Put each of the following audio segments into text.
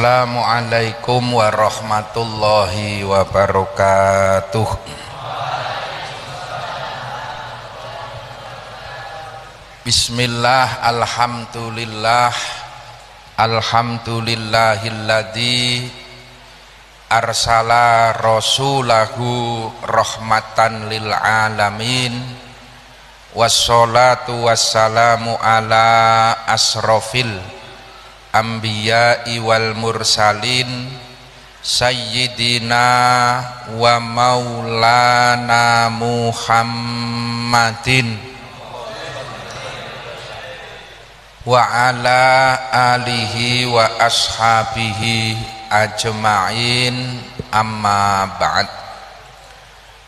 Assalamualaikum warahmatullahi wabarakatuh. Bismillah, alhamdulillah, alhamdulillahilladzi arsala rasulahu rahmatan lil alamin, wassalatu wassalamu ala asrofil anbiya'i wal mursalin sayyidina wa maulana Muhammadin wa ala alihi wa ashabihi ajma'in, amma ba'd.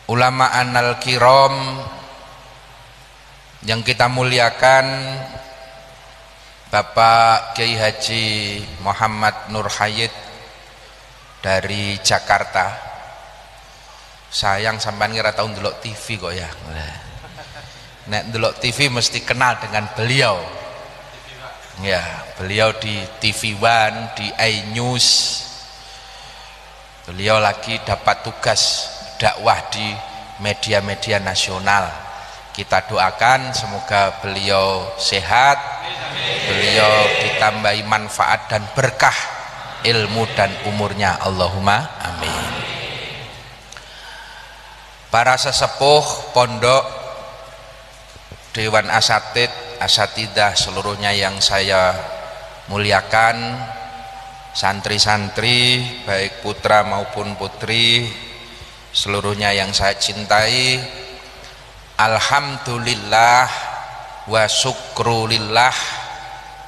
Ulama anal kiram yang kita muliakan, Bapak Kiai Haji Muhammad Nur Hayyid dari Jakarta. Sayang sampean kira tau ndelok TV kok ya. Nek ndelok TV mesti kenal dengan beliau. Ya, beliau di TV One, di iNews. Beliau lagi dapat tugas dakwah di media-media nasional. Kita doakan semoga beliau sehat, beliau ditambahi manfaat dan berkah ilmu dan umurnya, Allahumma amin. Para sesepuh pondok, Dewan Asatid, Asatidah seluruhnya yang saya muliakan, santri-santri baik putra maupun putri seluruhnya yang saya cintai, alhamdulillah wa syukrulillah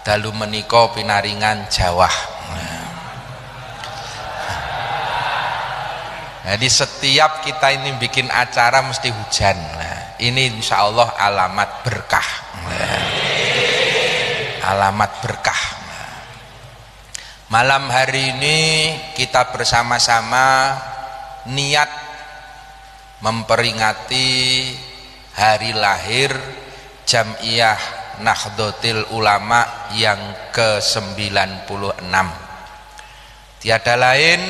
dalu menika pinaringan jawah. Jadi setiap kita ini bikin acara mesti hujan. Nah, ini insya Allah alamat berkah. Alamat berkah. Malam hari ini kita bersama-sama niat memperingati hari lahir Jam'iyah Nahdlatul Ulama yang ke-96. Tiada lain,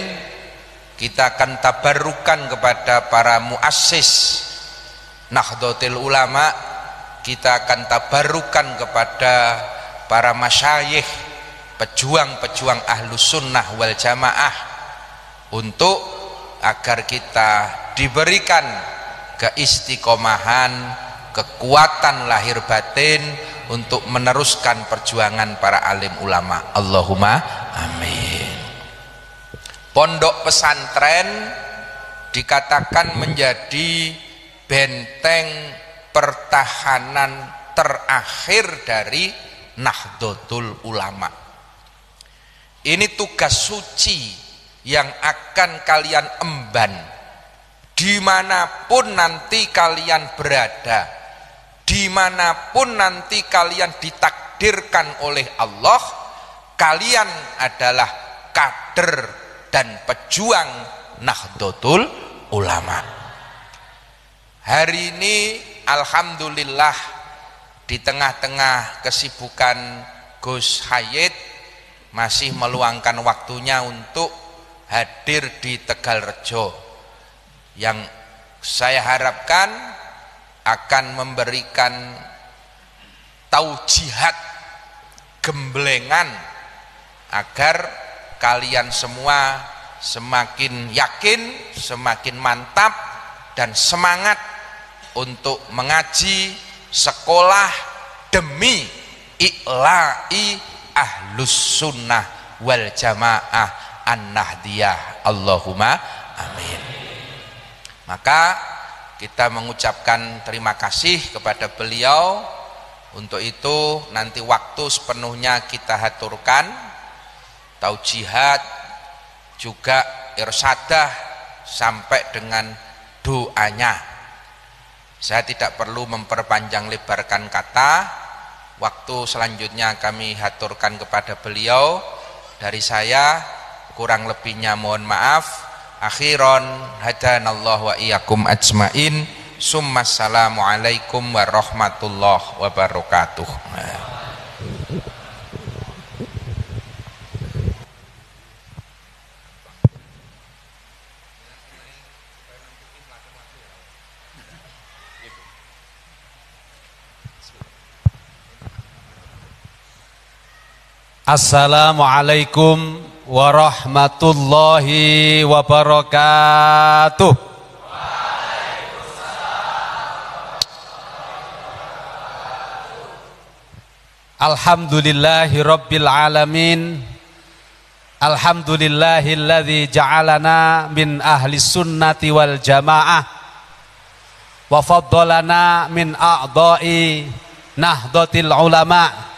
kita akan tabarrukan kepada para muassis Nahdlatul Ulama, kita akan tabarrukan kepada para masyayikh, pejuang-pejuang ahlus sunnah wal jamaah, untuk agar kita diberikan keistiqomahan, kekuatan lahir batin untuk meneruskan perjuangan para alim ulama, Allahumma amin. Pondok pesantren dikatakan menjadi benteng pertahanan terakhir dari Nahdlatul Ulama. Ini tugas suci yang akan kalian emban dimanapun nanti kalian berada, dimanapun nanti kalian ditakdirkan oleh Allah, kalian adalah kader dan pejuang Nahdlatul Ulama. Hari ini alhamdulillah di tengah-tengah kesibukan Gus Hayyid masih meluangkan waktunya untuk hadir di Tegalrejo, yang saya harapkan akan memberikan taujihat gemblengan agar kalian semua semakin yakin, semakin mantap dan semangat untuk mengaji sekolah demi i'la'i ahlus sunnah wal jamaah an-nahdiyah, Allahumma amin. Maka kita mengucapkan terima kasih kepada beliau. Untuk itu nanti waktu sepenuhnya kita haturkan taujihat, juga irsadah sampai dengan doanya. Saya tidak perlu memperpanjang lebarkan kata. Waktu selanjutnya kami haturkan kepada beliau. Dari saya kurang lebihnya mohon maaf. Akhiran hadanallahu wa iyyakum ajmain. Assalamualaikum warahmatullahi wabarakatuh. Assalamualaikum warahmatullahi wabarakatuh. Alhamdulillahi rabbil alamin. Alhamdulillahilladzi ja'alana min ahli sunnati wal jamaah wa faddalana min a'dha'i nahdlatil ulama.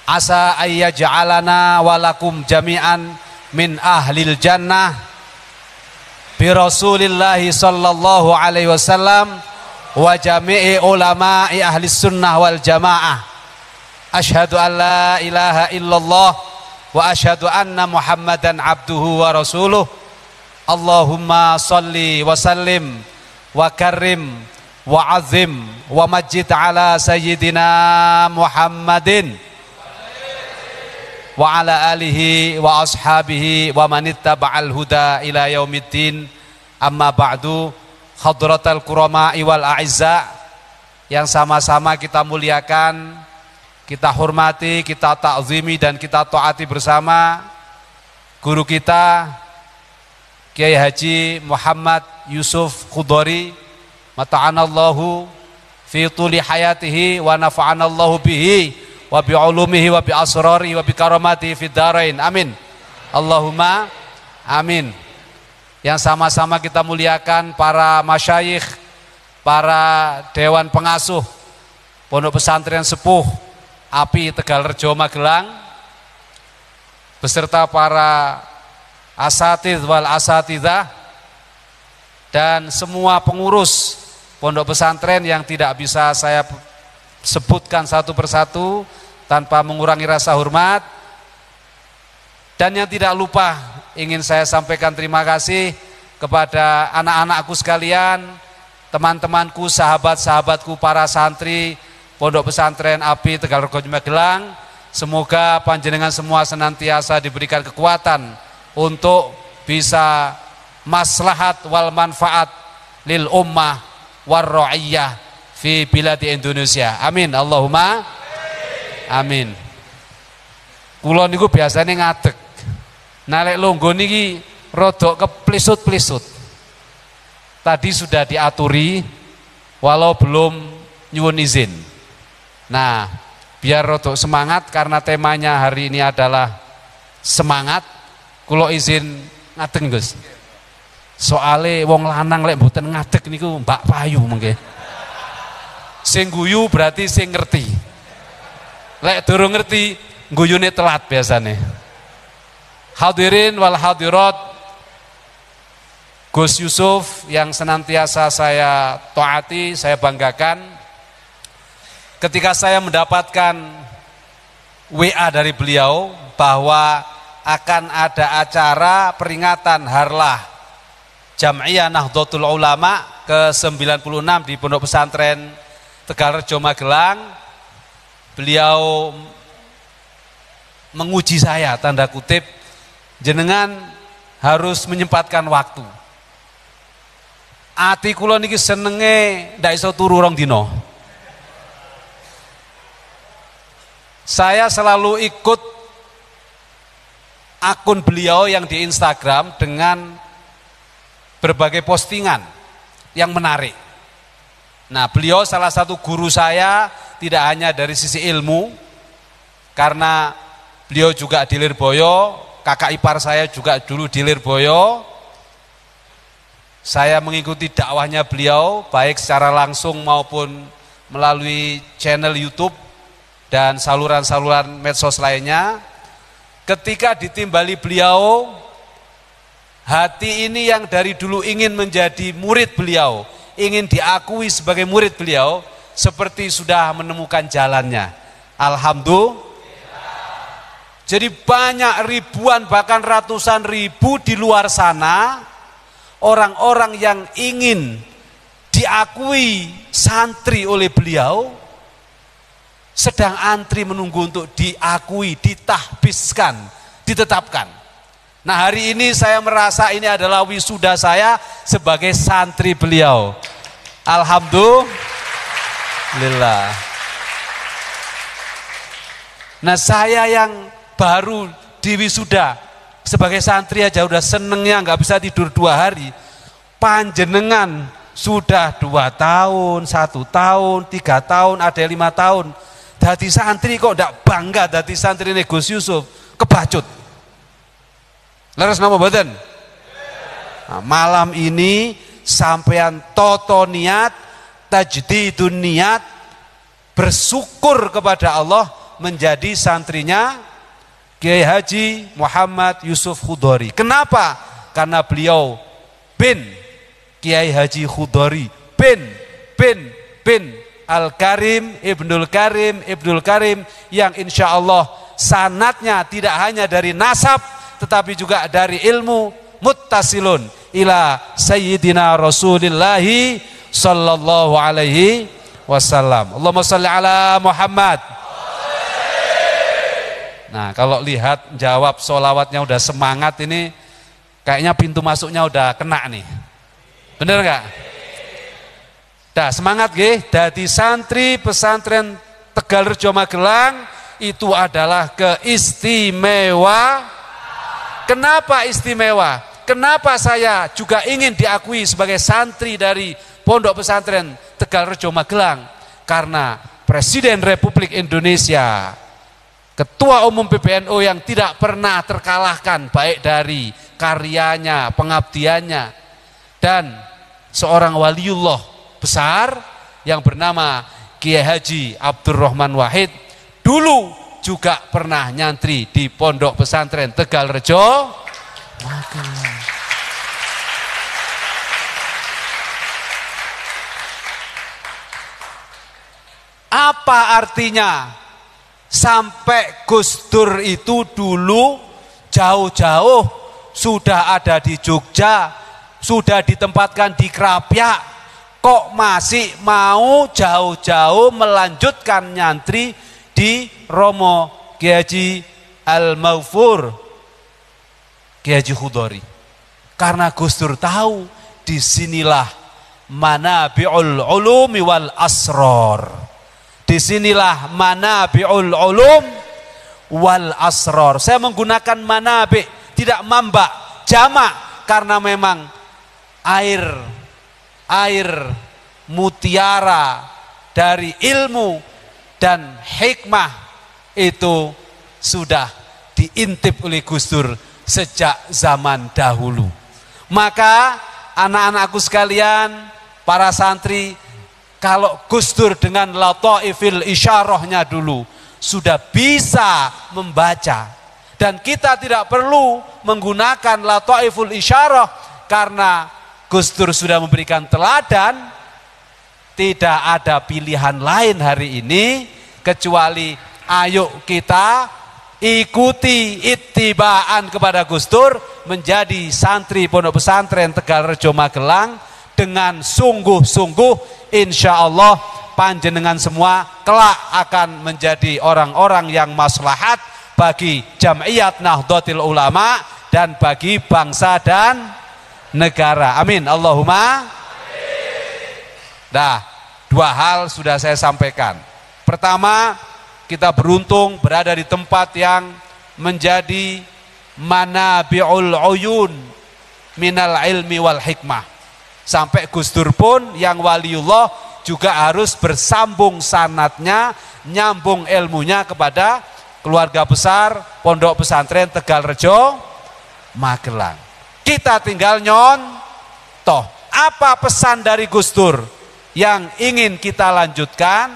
Asa ayyaj'alana walakum jami'an min ahlil jannah bi rasulillahi sallallahu alaihi wasallam wa jami'i ulama'i ahli sunnah wal jamaah. Asyhadu an la ilaha illallah wa asyhadu anna muhammadan abduhu wa rasuluh. Allahumma salli wa sallim wa karrim wa azim wa majid ala sayyidina Muhammadin wa ala alihi wa ashabihi wa manittaba'al huda ila yaumiddin. Amma ba'du. Hadratal kurama wal a'izza yang sama-sama kita muliakan, kita hormati, kita ta'zimi dan kita taati bersama guru kita Kiai Haji Muhammad Yusuf Khudori, mata'anallahu fi tuli hayatihi wa nafa'anallahu bihi wa bi ulumihi wa bi asrari wa bi karamati fid darain. Amin. Allahumma amin. Yang sama-sama kita muliakan para masyayikh, para dewan pengasuh Pondok Pesantren Sepuh Api Tegalrejo Magelang, beserta para asatidz wal asatidzah dan semua pengurus pondok pesantren yang tidak bisa saya sebutkan satu persatu tanpa mengurangi rasa hormat. Dan yang tidak lupa ingin saya sampaikan terima kasih kepada anak-anakku sekalian, teman-temanku, sahabat-sahabatku para santri Pondok Pesantren Api Tegalrejo Magelang. Semoga panjenengan semua senantiasa diberikan kekuatan untuk bisa maslahat wal manfaat lil ummah war ra'iyah fi biladi Indonesia. Amin. Allahumma amin. Kula niku biasane ngadeg. Nalek longgo niki rada keplisut-plisut. Tadi sudah diaturi walau belum nyuwun izin. Nah, biar rada semangat karena temanya hari ini adalah semangat. Kula izin ngadeg, Gus. Soale wong lanang lek mboten ngadeg niku mbak payu mengke. Sing guyu berarti sing ngerti. Lek durung ngerti guyune telat biasane. Hadirin wal hadirat, Gus Yusuf yang senantiasa saya taati, saya banggakan. Ketika saya mendapatkan WA dari beliau bahwa akan ada acara peringatan Harlah Jam'iyah Nahdlatul Ulama ke-96 di Pondok Pesantren Tegalrejo Magelang, beliau menguji saya, tanda kutip, jenengan harus menyempatkan waktu. Ati kula niki senenge ndak iso turu rong dina. Saya selalu ikut akun beliau yang di Instagram dengan berbagai postingan yang menarik. Nah, beliau salah satu guru saya, tidak hanya dari sisi ilmu, karena beliau juga di Lirboyo, kakak ipar saya juga dulu di Lirboyo. Saya mengikuti dakwahnya beliau baik secara langsung maupun melalui channel YouTube dan saluran-saluran medsos lainnya. Ketika ditimbali beliau, hati ini yang dari dulu ingin menjadi murid beliau, ingin diakui sebagai murid beliau, seperti sudah menemukan jalannya. Alhamdulillah. Jadi banyak ribuan bahkan ratusan ribu di luar sana orang-orang yang ingin diakui santri oleh beliau sedang antri menunggu untuk diakui, ditahbiskan, ditetapkan. Nah, hari ini saya merasa ini adalah wisuda saya sebagai santri beliau. Alhamdulillah. Nah saya yang baru diwisuda sebagai santri aja udah senengnya nggak bisa tidur 2 hari. Panjenengan sudah 2 tahun, 1 tahun, 3 tahun, ada 5 tahun. Dadi santri kok ndak bangga dadi santri Gus Yusuf, kebacut. Leres napa mboten? Nah, malam ini sampean toto niat, tajdidun niat, bersyukur kepada Allah menjadi santrinya Kiai Haji Muhammad Yusuf Khudori. Kenapa? Karena beliau bin Kiai Haji Khudori bin Al-Karim Ibnul Karim yang insya Allah sanatnya tidak hanya dari nasab tetapi juga dari ilmu, muttasilun ila sayyidina Rasulillahi sallallahu alaihi wasallam. Allahumma shalli ala Muhammad. Nah kalau lihat jawab sholawatnya udah semangat ini, kayaknya pintu masuknya udah kena nih. Bener nggak? Dah semangat nggih, dadi santri pesantren Tegalrejo Magelang itu adalah keistimewa. Kenapa istimewa? Kenapa saya juga ingin diakui sebagai santri dari Pondok Pesantren Tegalrejo Magelang? Karena Presiden Republik Indonesia, Ketua Umum PBNU yang tidak pernah terkalahkan baik dari karyanya, pengabdiannya, dan seorang waliullah besar yang bernama Kiai Haji Abdurrahman Wahid dulu juga pernah nyantri di Pondok Pesantren Tegalrejo Magelang. Apa artinya sampai Gus Dur itu dulu jauh-jauh sudah ada di Jogja, sudah ditempatkan di Krapyak, kok masih mau jauh-jauh melanjutkan nyantri di Romo Kiai Haji Al-Maufur Kiai Haji Khudori? Karena Gus Dur tahu disinilah manabi'ul ulumi wal asror. Disinilah manabi'ul ulum wal asror. Saya menggunakan manabi, tidak mamba, jamak, karena memang air mutiara dari ilmu dan hikmah itu sudah diintip oleh Gus Dur sejak zaman dahulu. Maka anak-anakku sekalian, para santri, kalau Gus Dur dengan lataifil isyarahnya dulu sudah bisa membaca, dan kita tidak perlu menggunakan lataiful isyarah karena Gus Dur sudah memberikan teladan, tidak ada pilihan lain hari ini kecuali ayo kita ikuti ittibaan kepada Gus Dur menjadi santri Pondok Pesantren Tegalrejo Magelang dengan sungguh-sungguh. Insya Allah panjenengan semua kelak akan menjadi orang-orang yang maslahat bagi Jam'iyat Nahdlatul Ulama dan bagi bangsa dan negara. Amin. Allahumma. Dah, 2 hal sudah saya sampaikan. Pertama, kita beruntung berada di tempat yang menjadi manabi'ul uyun minal ilmi wal hikmah. Sampai Gus Dur pun yang waliullah juga harus bersambung sanatnya, nyambung ilmunya kepada keluarga besar Pondok Pesantren Tegalrejo Magelang. Kita tinggal nyontoh apa pesan dari Gus Dur yang ingin kita lanjutkan.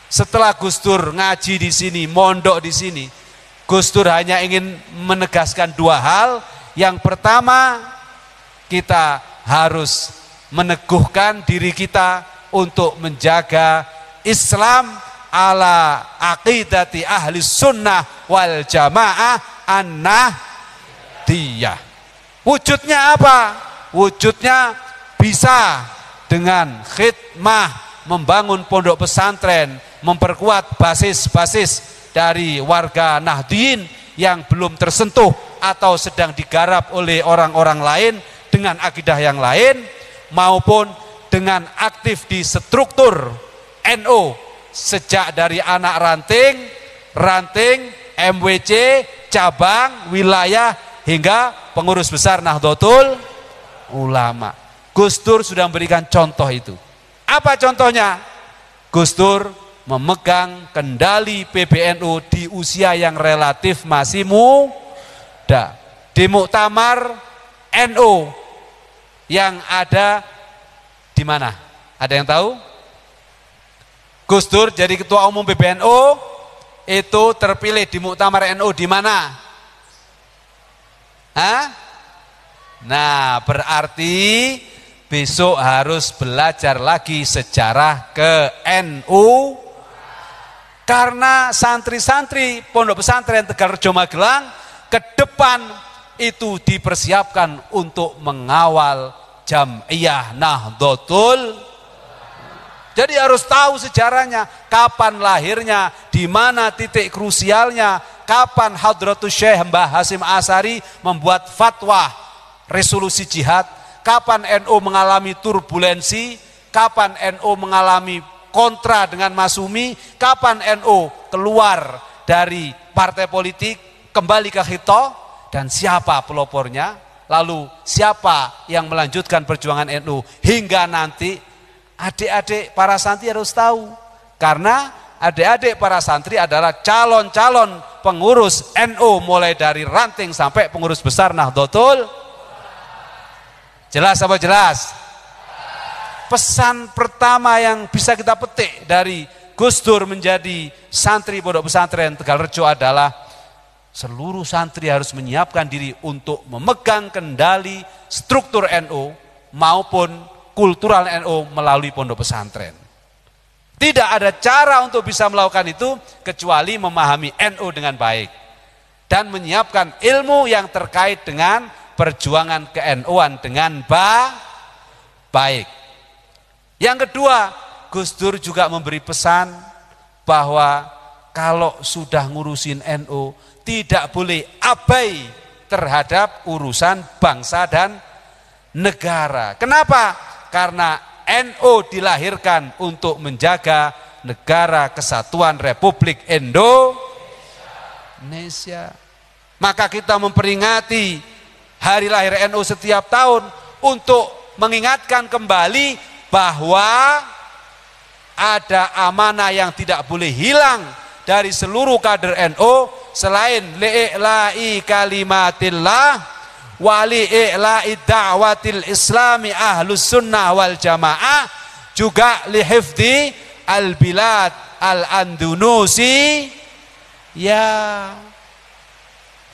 Setelah Gus Dur ngaji di sini, mondok di sini, Gus Dur hanya ingin menegaskan 2 hal. Yang pertama, kita harus meneguhkan diri kita untuk menjaga Islam ala aqidati ahli sunnah wal jamaah an-nahdiyah. Wujudnya apa? Wujudnya bisa dengan khidmah, membangun pondok pesantren, memperkuat basis-basis dari warga Nahdiyin yang belum tersentuh atau sedang digarap oleh orang-orang lain dengan akidah yang lain, maupun dengan aktif di struktur NU sejak dari anak ranting ranting, MWC, cabang, wilayah, hingga pengurus besar Nahdlatul Ulama. Gus Dur sudah memberikan contoh itu. Apa contohnya? Gus Dur memegang kendali PBNU di usia yang relatif masih muda. Di muktamar NU yang ada di mana? Ada yang tahu? Gus Dur jadi ketua umum PBNU itu terpilih di muktamar NU di mana? Hah? Nah, berarti besok harus belajar lagi sejarah ke NU, karena santri-santri Pondok Pesantren Tegalrejo Magelang ke depan itu dipersiapkan untuk mengawal Jam'iyah Nahdlatul. Jadi harus tahu sejarahnya, kapan lahirnya, di mana titik krusialnya, kapan Hadratus Syekh Mbah Hasyim Asy'ari membuat fatwa resolusi jihad, kapan NU mengalami turbulensi, kapan NU mengalami kontra dengan Masumi, kapan NU keluar dari partai politik, kembali ke Khito, dan siapa pelopornya, lalu siapa yang melanjutkan perjuangan NU, hingga nanti adik-adik para santri harus tahu, karena adik-adik para santri adalah calon-calon pengurus NU mulai dari ranting sampai pengurus besar Nahdlatul. Jelas apa jelas? Pesan pertama yang bisa kita petik dari Gus Dur menjadi santri Pondok Pesantren Tegalrejo adalah seluruh santri harus menyiapkan diri untuk memegang kendali struktur NU maupun kultural NU melalui pondok pesantren. Tidak ada cara untuk bisa melakukan itu kecuali memahami NU dengan baik dan menyiapkan ilmu yang terkait dengan perjuangan ke-NU-an dengan baik. Yang kedua, Gus Dur juga memberi pesan bahwa kalau sudah ngurusin NU tidak boleh abai terhadap urusan bangsa dan negara. Kenapa? Karena NU dilahirkan untuk menjaga negara kesatuan Republik Indonesia. Maka kita memperingati hari lahir NU setiap tahun untuk mengingatkan kembali bahwa ada amanah yang tidak boleh hilang dari seluruh kader NU selain li'i'la'i kalimatillah wali'i'la'i da'watil islami ahlus sunnah wal jamaah, juga lihifdi al-bilad al-andalusi. Ya,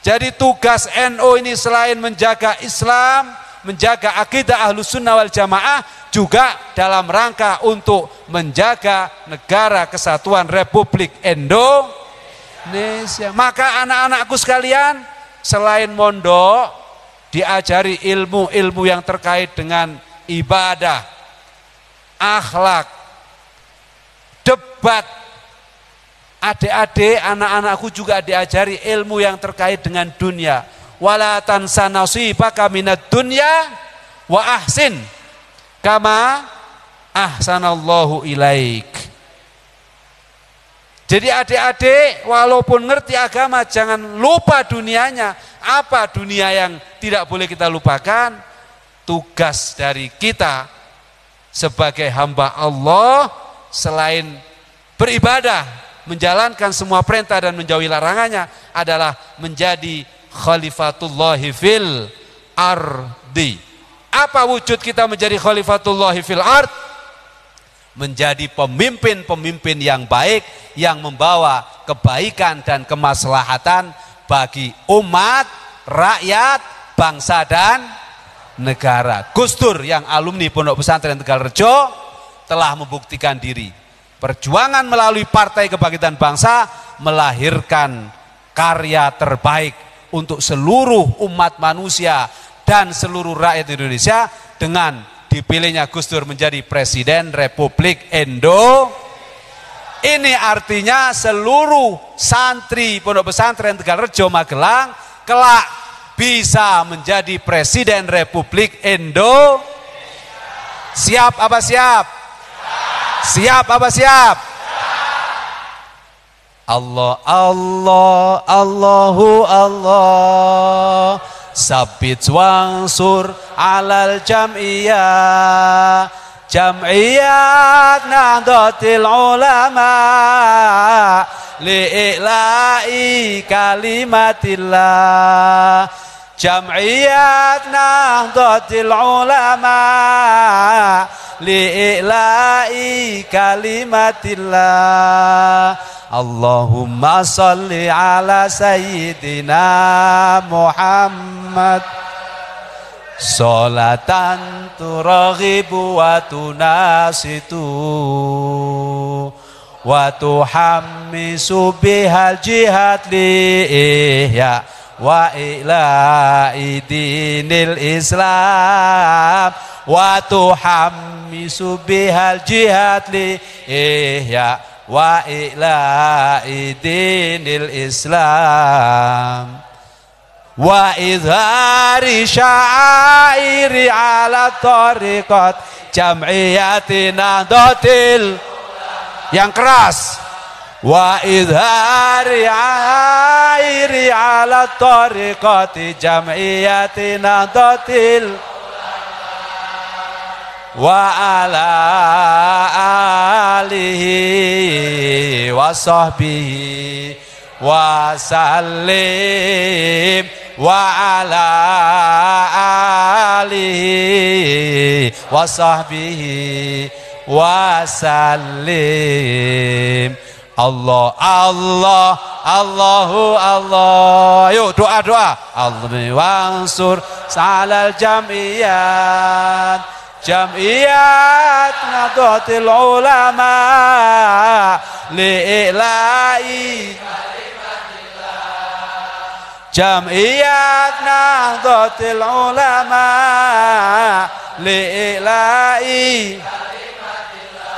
jadi tugas NU ini selain menjaga Islam, menjaga akidah ahlus sunnah wal jamaah, juga dalam rangka untuk menjaga negara kesatuan Republik Indonesia. Maka anak-anakku sekalian, selain mondok, diajari ilmu-ilmu yang terkait dengan ibadah, akhlak, debat. Adik-adik, anak-anakku juga diajari ilmu yang terkait dengan dunia. Wala tansa nasibaka minad dunya wa ahsin kama ahsanallahu ilaik. Jadi adik-adik walaupun ngerti agama jangan lupa dunianya. Apa dunia yang tidak boleh kita lupakan? Tugas dari kita sebagai hamba Allah selain beribadah, menjalankan semua perintah dan menjauhi larangannya adalah menjadi khalifatullahi fil ardi. Apa wujud kita menjadi khalifatullahi fil ard? Menjadi pemimpin-pemimpin yang baik, yang membawa kebaikan dan kemaslahatan bagi umat, rakyat, bangsa dan negara. Gus Dur yang alumni Pondok Pesantren Tegalrejo telah membuktikan diri. Perjuangan melalui Partai Kebangkitan Bangsa melahirkan karya terbaik untuk seluruh umat manusia dan seluruh rakyat Indonesia dengan dipilihnya Gus Dur menjadi Presiden Republik Indonesia. Ini artinya seluruh santri Pondok Pesantren Tegalrejo Magelang kelak bisa menjadi Presiden Republik Indonesia. Siap apa siap? Siap apa siap? Allah Allah Allahu Allah sabit wansur alal jam'iyah jam'iyat Nahdlatul Ulama li'ila'i kalimatillah jam'iyat Nahdlatul Ulama li'ila'i kalimatillah Allahumma salli ala sayyidina Muhammad Salatan turaghibu wa tunasitu wa tuhammisu bihal jihad li ihya wa ila'i dinil Islam wa tuhammisu bihal jihad li ihya wa ila'i dinil Islam wa idhari sya'airi ala tariqat jam'iyati Nahdlatul yang keras wa idhari sya'airi ala tariqat jam'iyati Nahdlatul wa ala alihi wa sahbihi wa sallim wa ala alihi wa sahbihi wa sallim Allah Allah Allahu Allah yuk doa Allah wansur salal jam'iyat jam'iyat Nahdlatul Ulama li'ila'i jam'iyat Nahdlatul Ulama li'ila'i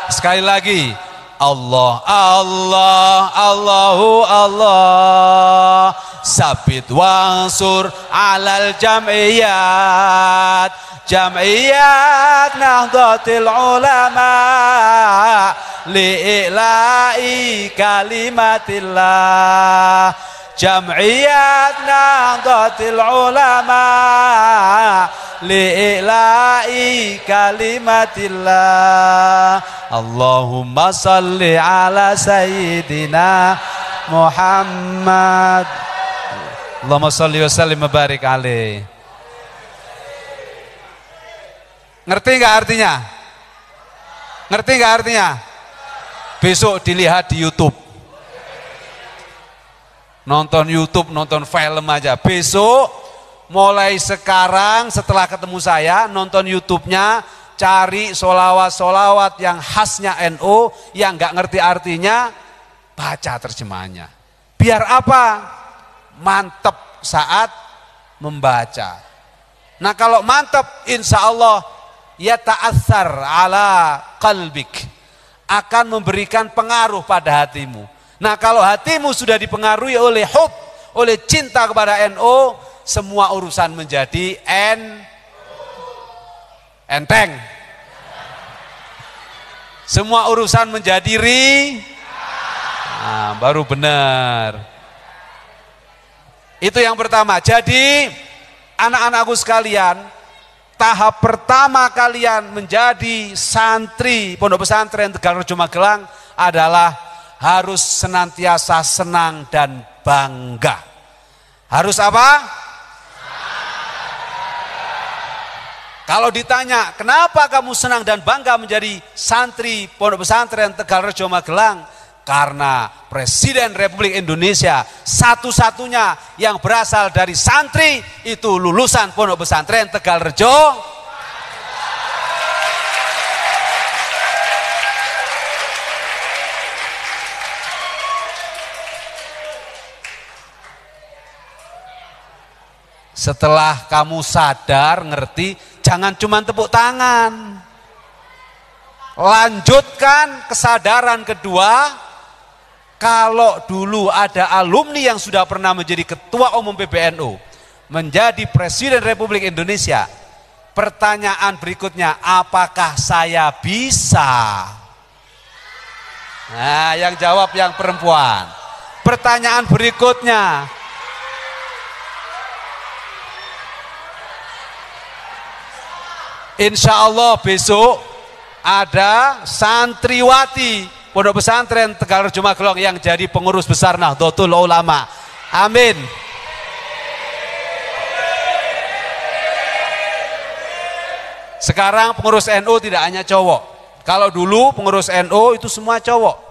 sekali lagi Allah Allah Allahu Allah sabit wansur alal jam'iyat jam'iyat Nahdlatul Ulama li'ila'i kalimatillah jam'iyat Nahdlatul Ulama li'ila'i kalimatillah Allahumma salli ala sayyidina Muhammad Allahumma salli wa sallim wa barik alaih. Ngerti nggak artinya? Ngerti nggak artinya? Besok dilihat di YouTube. Nonton YouTube, nonton film aja. Besok mulai sekarang setelah ketemu saya, nonton YouTube-nya, cari solawat-solawat yang khasnya NU, yang nggak ngerti artinya, baca terjemahannya. Biar apa? Mantep saat membaca. Nah kalau mantep, insya Allah ya ta'athar ala qalbik, akan memberikan pengaruh pada hatimu. Nah kalau hatimu sudah dipengaruhi oleh hub, oleh cinta kepada NU, semua urusan menjadi enteng. Semua urusan menjadi nah, baru benar. Itu yang pertama. Jadi anak-anakku sekalian, tahap pertama kalian menjadi santri Pondok Pesantren Tegalrejo Magelang adalah harus senantiasa senang dan bangga. Harus apa? Kalau ditanya, kenapa kamu senang dan bangga menjadi santri Pondok Pesantren Tegalrejo Magelang? Karena Presiden Republik Indonesia satu-satunya yang berasal dari santri itu lulusan Pondok Pesantren Tegalrejo. Setelah kamu sadar, ngerti, jangan cuma tepuk tangan. Lanjutkan kesadaran kedua. Kalau dulu ada alumni yang sudah pernah menjadi ketua umum PBNU, menjadi Presiden Republik Indonesia, pertanyaan berikutnya, apakah saya bisa? Nah, yang jawab yang perempuan. pertanyaan berikutnya. Insya Allah besok ada santriwati Pondok Pesantren Tegalrejo Magelang yang jadi pengurus besar Nahdlatul Ulama. Amin. Sekarang pengurus NU tidak hanya cowok. Kalau dulu pengurus NU itu semua cowok.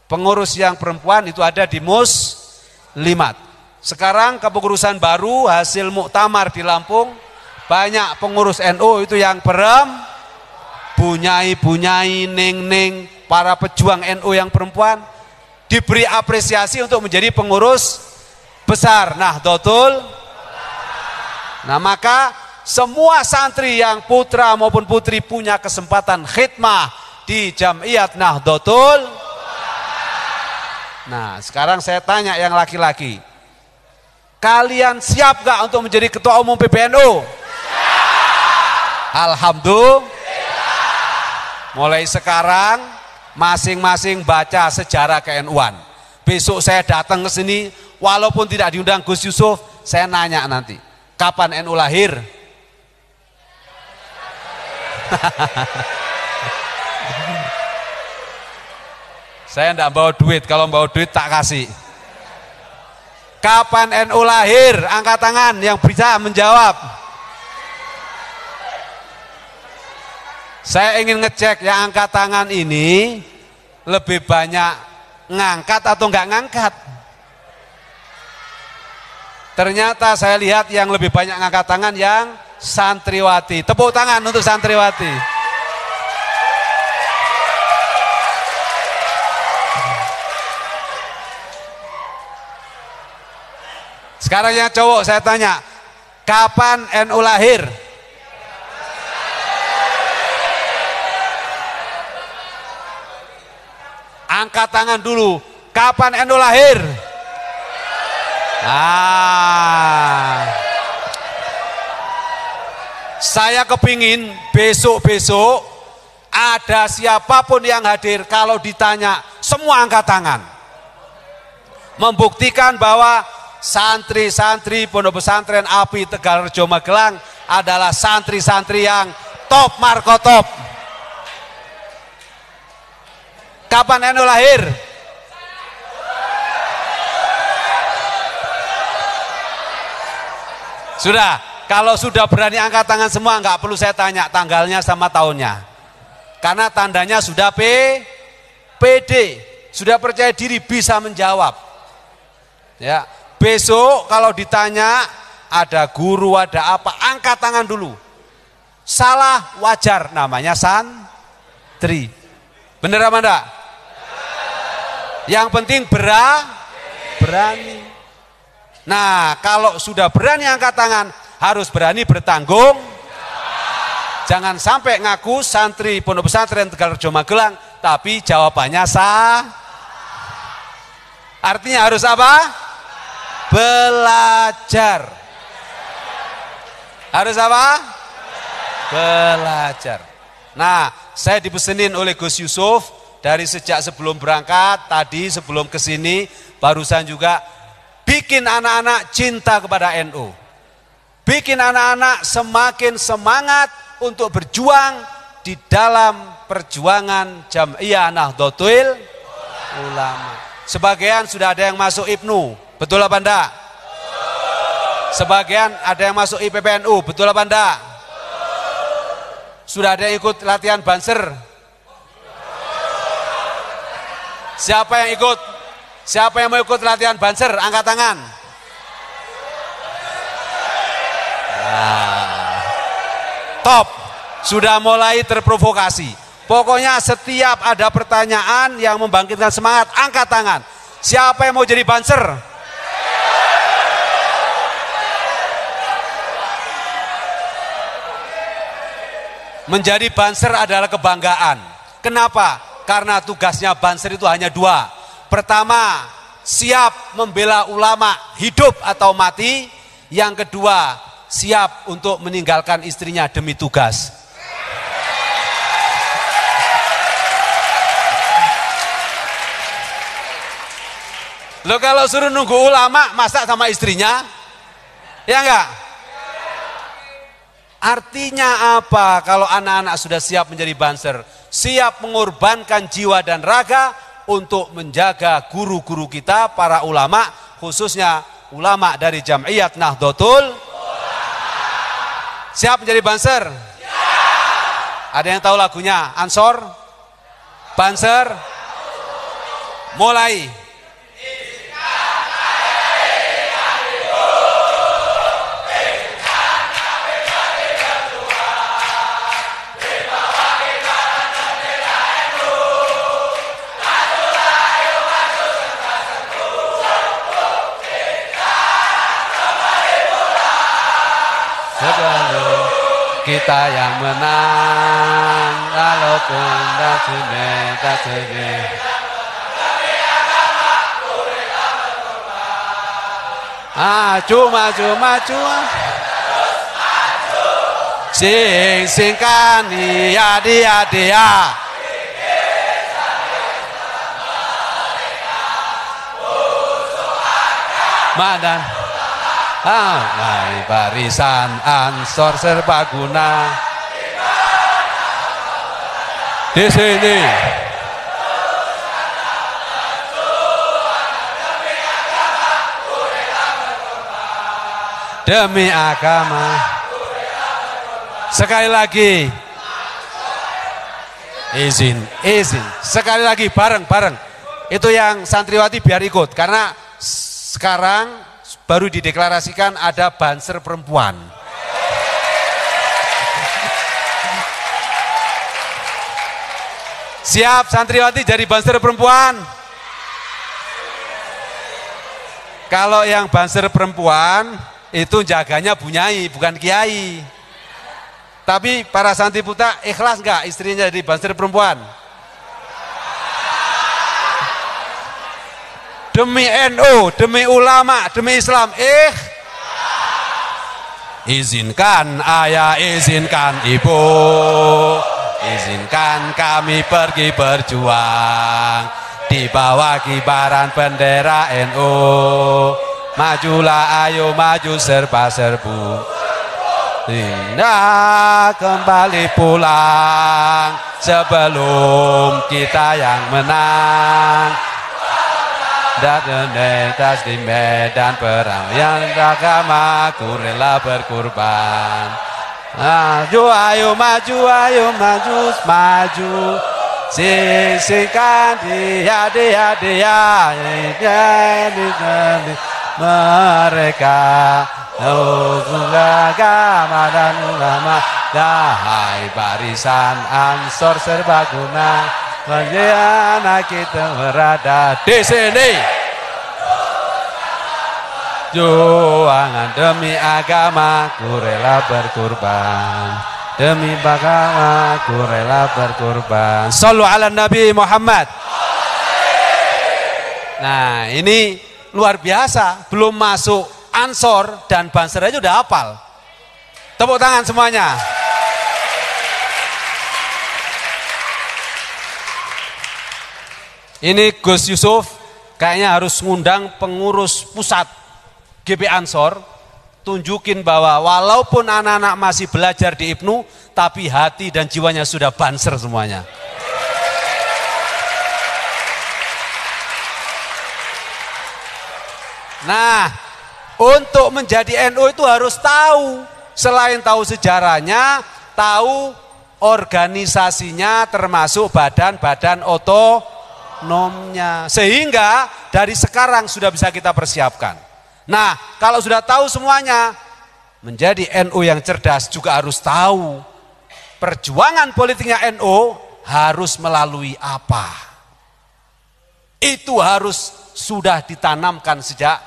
Pengurus yang perempuan itu ada di Muslimat. Sekarang kepengurusan baru hasil muktamar di Lampung, banyak pengurus NU itu yang bunyai, neng, para pejuang NU yang perempuan diberi apresiasi untuk menjadi pengurus besar Nahdlatul. Nah, maka semua santri yang putra maupun putri punya kesempatan khidmah di Jam'iyat Nahdlatul. Nah, sekarang saya tanya yang laki-laki, kalian siap gak untuk menjadi ketua umum PBNU? Alhamdulillah. Mulai sekarang masing-masing baca sejarah ke-NU-an. Besok saya datang ke sini, walaupun tidak diundang Gus Yusuf, saya nanya nanti, kapan NU lahir? Saya tidak bawa duit, kalau bawa duit tak kasih. Kapan NU lahir? Angkat tangan yang bisa menjawab. Saya ingin ngecek yang angkat tangan ini lebih banyak ngangkat atau enggak ngangkat. Ternyata saya lihat yang lebih banyak ngangkat tangan yang santriwati. Tepuk tangan untuk santriwati. Sekarang yang cowok saya tanya, kapan NU lahir? Angkat tangan dulu. Kapan NU lahir? Saya kepingin besok-besok ada siapapun yang hadir, kalau ditanya semua angkat tangan. Membuktikan bahwa santri-santri Pondok Pesantren API Tegalrejo Magelang adalah santri-santri yang top markotop. Kapan NU lahir? Sudah, kalau sudah berani angkat tangan semua, nggak perlu saya tanya tanggalnya sama tahunnya. Karena tandanya sudah PD, sudah percaya diri bisa menjawab. Ya, besok kalau ditanya ada guru, ada apa, angkat tangan dulu. Salah wajar, namanya santri. Bener apa enggak? Yang penting berani. Nah, kalau sudah berani angkat tangan, harus berani bertanggung. Jangan sampai ngaku santri Pondok Pesantren Tegalrejo Magelang, tapi jawabannya sah. Artinya harus apa? Belajar. Harus apa? Belajar. Nah, saya dipesenin oleh Gus Yusuf dari sejak sebelum berangkat, tadi sebelum kesini, barusan juga, bikin anak-anak cinta kepada NU. Bikin anak-anak semakin semangat untuk berjuang di dalam perjuangan Jam'iyah Nahdlatul Ulama. Sebagian sudah ada yang masuk IPNU, betul apa enggak? Sebagian ada yang masuk IPPNU, betul apa enggak? Sudah ada yang ikut latihan Banser? Siapa yang ikut? Siapa yang mau ikut latihan Banser? Angkat tangan. Top. Sudah mulai terprovokasi. Pokoknya setiap ada pertanyaan yang membangkitkan semangat, angkat tangan. Siapa yang mau jadi Banser? Menjadi Banser adalah kebanggaan. Kenapa? Karena tugasnya Banser itu hanya dua. Pertama, siap membela ulama hidup atau mati. Yang kedua, siap untuk meninggalkan istrinya demi tugas. Lo kalau suruh nunggu ulama, masak sama istrinya? Ya enggak? Artinya apa kalau anak-anak sudah siap menjadi banser? Siap mengorbankan jiwa dan raga untuk menjaga guru-guru kita, para ulama, khususnya ulama dari Jam'iyat Nahdlatul. Siap menjadi banser? Ada yang tahu lagunya? Ansor? Banser? Mulai. Kita yang menang, walaupun tak sini. Maju. Sing-singkan dia. Madan. Barisan Ansor serbaguna di sini. Demi agama. Sekali lagi. Izin. Sekali lagi bareng. Itu yang santriwati biar ikut, karena sekarang baru dideklarasikan ada banser perempuan. Siap santriwati jadi banser perempuan? Kalau yang banser perempuan itu jaganya bunyai, bukan kiai. Tapi para santri putra ikhlas enggak istrinya jadi banser perempuan? Demi NU, demi ulama, demi Islam. Izinkan ayah, izinkan ibu, izinkan kami pergi berjuang di bawah kibaran bendera NU. Majulah, ayo maju serba-serbu. Tidak kembali pulang sebelum kita yang menang. Dan di medan perang yang agama ku rela berkorban. Ayo maju, sisihkan dia mereka agama dan ulama. Dahai barisan Ansor serbaguna, anak kita berada di sini. Juangan demi agama ku rela berkorban. Demi agama ku rela berkorban. Shallu ala Nabi Muhammad. Nah, ini luar biasa. Belum masuk Ansor dan Banser aja udah hafal. Tepuk tangan semuanya. Ini Gus Yusuf kayaknya harus ngundang pengurus pusat GP Ansor, tunjukin bahwa walaupun anak-anak masih belajar di Ibnu, tapi hati dan jiwanya sudah Banser semuanya. Nah, untuk menjadi NU itu harus tahu, selain tahu sejarahnya, tahu organisasinya, termasuk badan-badan otonomnya, sehingga dari sekarang sudah bisa kita persiapkan. Nah, kalau sudah tahu semuanya, menjadi NU yang cerdas juga harus tahu perjuangan politiknya NU harus melalui apa. Itu harus sudah ditanamkan sejak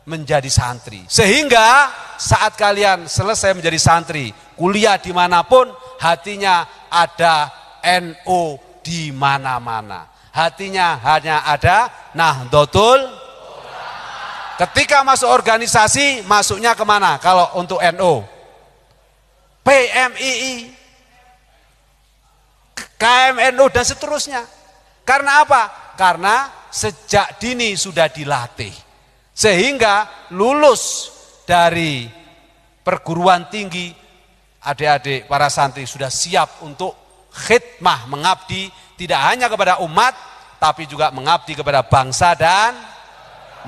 menjadi santri, sehingga saat kalian selesai menjadi santri, kuliah dimanapun, hatinya ada NU di mana-mana, hatinya hanya ada Nahdlatul. Ketika masuk organisasi, masuknya kemana? Kalau untuk NU, PMII, KMNU dan seterusnya. Karena apa? Karena sejak dini sudah dilatih. Sehingga lulus dari perguruan tinggi, adik-adik para santri sudah siap untuk khidmah, mengabdi tidak hanya kepada umat, tapi juga mengabdi kepada bangsa dan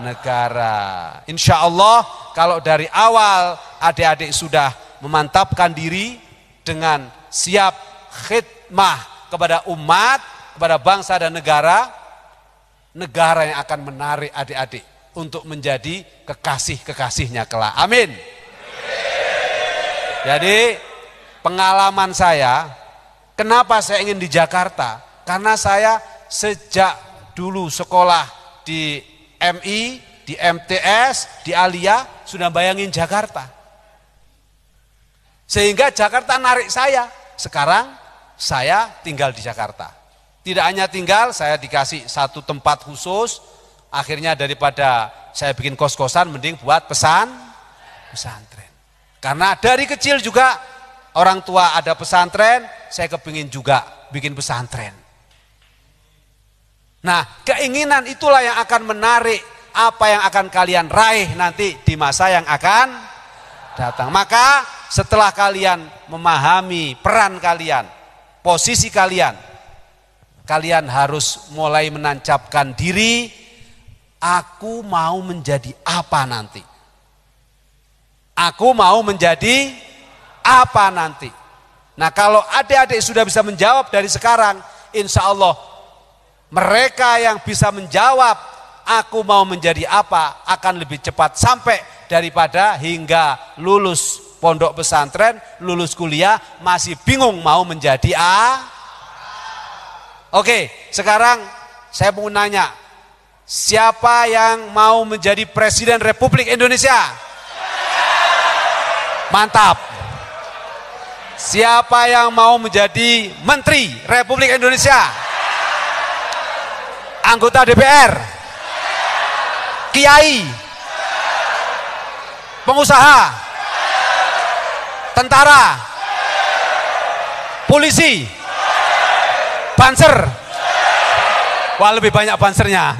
negara. Insya Allah kalau dari awal adik-adik sudah memantapkan diri dengan siap khidmah kepada umat, kepada bangsa dan negara, negara yang akan menarik adik-adik untuk menjadi kekasih-kekasihnya kelak. Amin. Jadi pengalaman saya, kenapa saya ingin di Jakarta? Karena saya sejak dulu sekolah di MI, di MTS, di Alia, sudah bayangin Jakarta. Sehingga Jakarta narik saya. Sekarang saya tinggal di Jakarta. Tidak hanya tinggal, saya dikasih satu tempat khusus. Akhirnya daripada saya bikin kos-kosan, mending buat pesantren. Karena dari kecil juga orang tua ada pesantren, saya kepingin juga bikin pesantren. Nah, keinginan itulah yang akan menarik apa yang akan kalian raih nanti di masa yang akan datang. Maka setelah kalian memahami peran kalian, posisi kalian, kalian harus mulai menancapkan diri, aku mau menjadi apa nanti? Aku mau menjadi apa nanti? Nah, kalau adik-adik sudah bisa menjawab dari sekarang, insya Allah mereka yang bisa menjawab aku mau menjadi apa akan lebih cepat sampai daripada hingga lulus pondok pesantren, lulus kuliah masih bingung mau menjadi Oke, sekarang saya mau nanya, siapa yang mau menjadi Presiden Republik Indonesia? Mantap. Siapa yang mau menjadi Menteri Republik Indonesia? Anggota DPR? Kiai? Pengusaha? Tentara? Polisi? Banser? Wah, lebih banyak bansernya.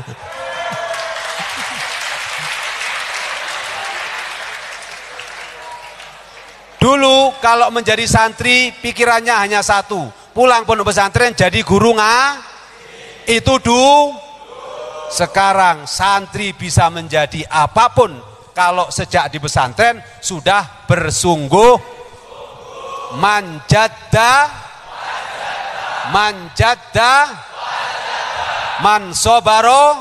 Dulu kalau menjadi santri pikirannya hanya satu, pulang pondok pesantren jadi guru itu Sekarang santri bisa menjadi apapun kalau sejak di pesantren sudah bersungguh manjadda mansobaro.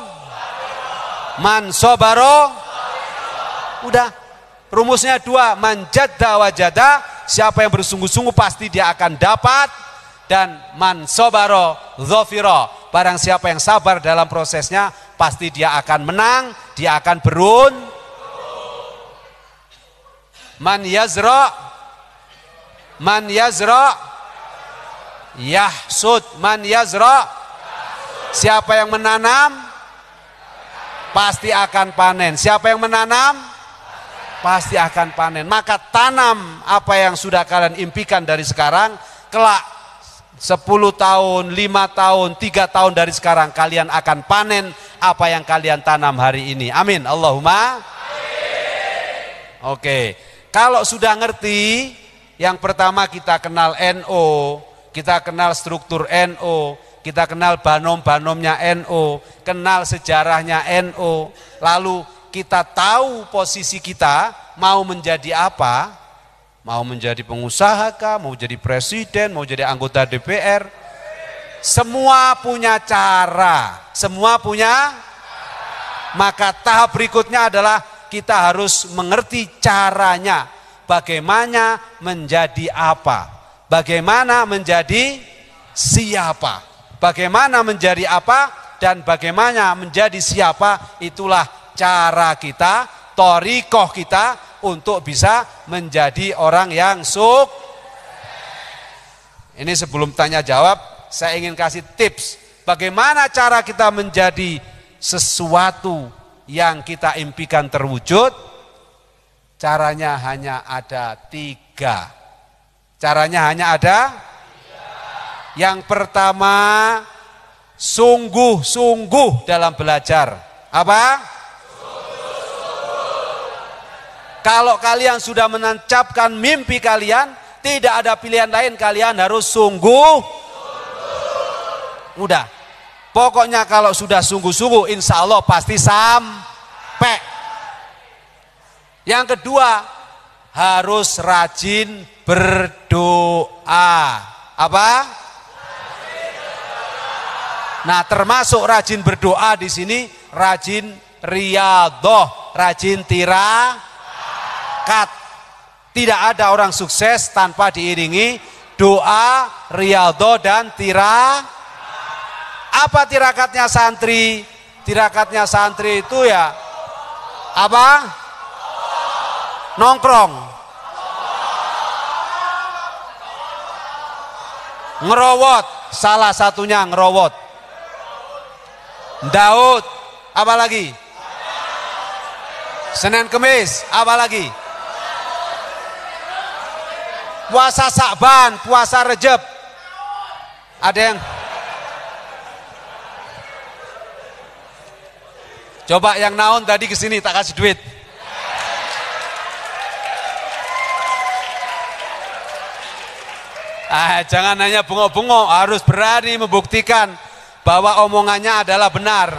Udah, rumusnya dua, manjadda wajada, siapa yang bersungguh-sungguh pasti dia akan dapat, dan mansobaro dhofiro, barang siapa yang sabar dalam prosesnya pasti dia akan menang, dia akan man yazra yahsud, man yazra, siapa yang menanam pasti akan panen, siapa yang menanam pasti akan panen. Maka tanam apa yang sudah kalian impikan dari sekarang, kelak 10 tahun, 5 tahun, 3 tahun dari sekarang kalian akan panen apa yang kalian tanam hari ini. Amin. Allahumma amin. Oke. Kalau sudah ngerti, yang pertama kita kenal NO, kita kenal struktur NO, kita kenal banom-banomnya NO, kenal sejarahnya NO, lalu kita tahu posisi kita mau menjadi apa, mau menjadi pengusaha kah, mau jadi presiden, mau jadi anggota DPR, semua punya cara, semua punya. Maka tahap berikutnya adalah kita harus mengerti caranya, bagaimana menjadi apa, bagaimana menjadi siapa, bagaimana menjadi apa, dan bagaimana menjadi siapa. Itulah cara kita, thoriqoh kita untuk bisa menjadi orang yang Ini sebelum tanya jawab, saya ingin kasih tips bagaimana cara kita menjadi sesuatu yang kita impikan terwujud. Caranya hanya ada 3. Caranya hanya ada 3. Yang pertama, sungguh-sungguh dalam belajar. Apa? Kalau kalian sudah menancapkan mimpi kalian, tidak ada pilihan lain, kalian harus sungguh. Udah. Pokoknya kalau sudah sungguh-sungguh, insya Allah pasti sampai. Yang kedua, harus rajin berdoa. Apa? Nah, termasuk rajin berdoa di sini, rajin riyadhah, rajin tirakat. Tidak ada orang sukses tanpa diiringi doa, riyadhah dan tirakat. Apa tirakatnya santri? Tirakatnya santri itu ya apa? Nongkrong, ngerowot, salah satunya ngerowot. Daud, apa lagi? Senin Kemis, apa lagi? Puasa Sa'ban, puasa Rejab. Ada yang coba yang naon tadi kesini tak kasih duit. Jangan hanya bengok-bengok, harus berani membuktikan bahwa omongannya adalah benar.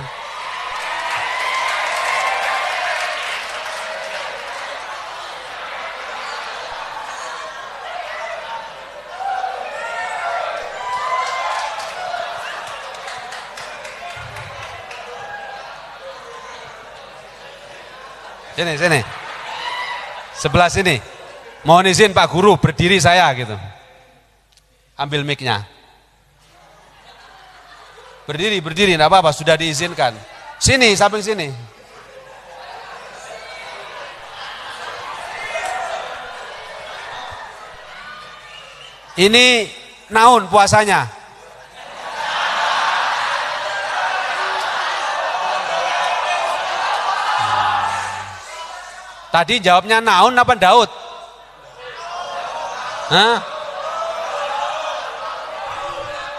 Sini. Sebelah sini. Mohon izin Pak Guru, berdiri saya gitu. Ambil mic-nya. Berdiri, enggak apa-apa, sudah diizinkan. Sini, samping sini. Ini naon puasanya? Tadi jawabnya naon apa Daud? Hah?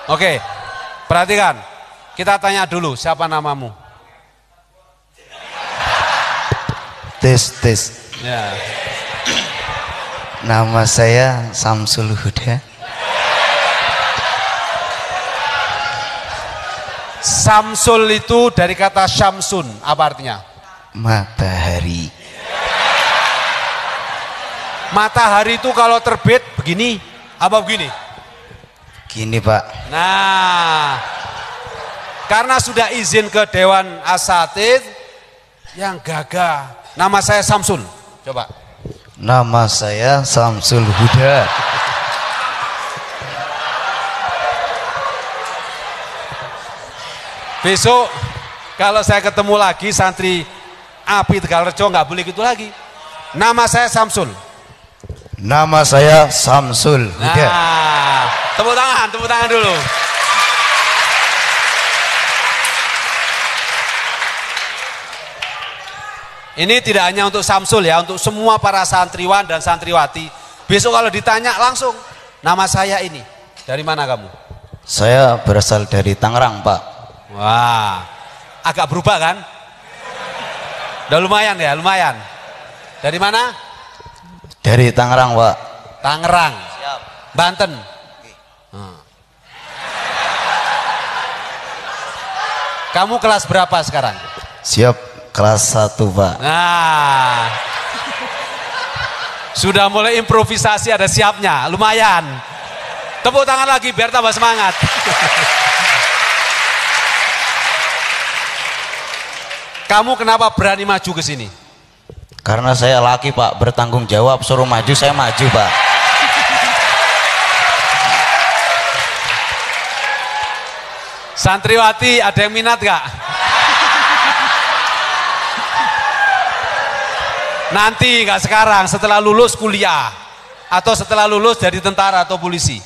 Oke, perhatikan. Kita tanya dulu, siapa namamu? Tes. Ya. Nama saya Samsul Huda. Samsul itu dari kata syamsun, apa artinya? Matahari. Matahari itu kalau terbit begini, apa begini? Gini Pak. Nah, karena sudah izin ke Dewan Asatidz yang gagah. Nama saya Samsul. Coba. Nama saya Samsul Huda. Besok kalau saya ketemu lagi santri Api Tegalrejo nggak boleh gitu lagi. Nama saya Samsul. Nama saya Samsul Huda. Nah, tepuk tangan dulu. Ini tidak hanya untuk Samsul ya, untuk semua para santriwan dan santriwati. Besok kalau ditanya langsung, nama saya ini. Dari mana kamu? Saya berasal dari Tangerang Pak. Wah, agak berubah kan? Udah lumayan ya, lumayan. Dari mana? Dari Tangerang Pak. Tangerang. Siap. Banten. Kamu kelas berapa sekarang? Siap, kelas 1 Pak. Nah, sudah mulai improvisasi, ada siapnya, lumayan. Tepuk tangan lagi biar tambah semangat. Kamu kenapa berani maju ke sini? Karena saya laki Pak, bertanggung jawab, suruh maju saya maju Pak. Santriwati ada yang minat gak? Nanti gak sekarang, setelah lulus kuliah atau setelah lulus jadi tentara atau polisi.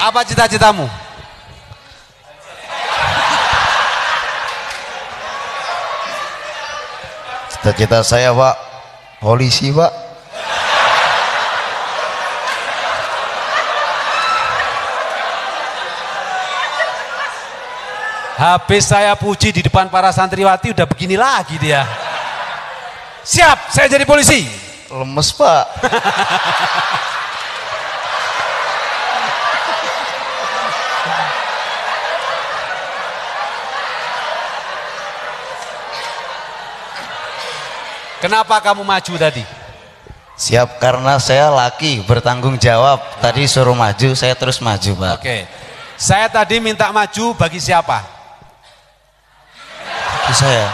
Apa cita-citamu? Cita-cita saya Pak, polisi Pak. Habis saya puji di depan para santriwati udah begini lagi dia. Siap, saya jadi polisi. Lemes Pak. Kenapa kamu maju tadi? Siap, karena saya laki bertanggung jawab. Tadi suruh maju, saya terus maju Pak. Oke. Saya tadi minta maju bagi siapa? Bagi saya.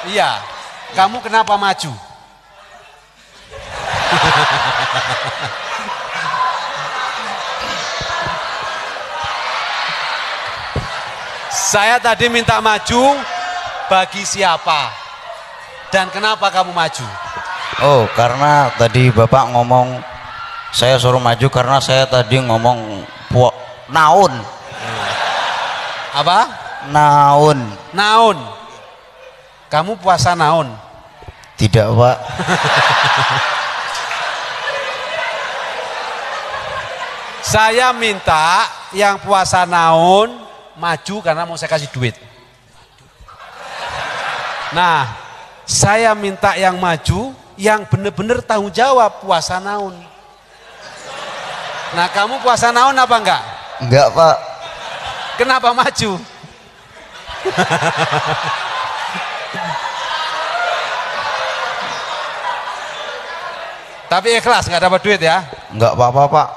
Iya. Kamu kenapa maju? Saya tadi minta maju bagi siapa? Dan kenapa kamu maju? Oh, karena tadi Bapak ngomong saya suruh maju karena saya tadi ngomong naun. Apa? Naun. Naun. Kamu puasa naun? Tidak Pak. Saya minta yang puasa naun maju karena mau saya kasih duit. Nah, saya minta yang maju yang benar-benar tanggung jawab puasa naun. Nah, kamu puasa naun apa enggak? Enggak Pak. Kenapa maju? Tapi ikhlas, nggak dapat duit ya? Enggak apa-apa Pak.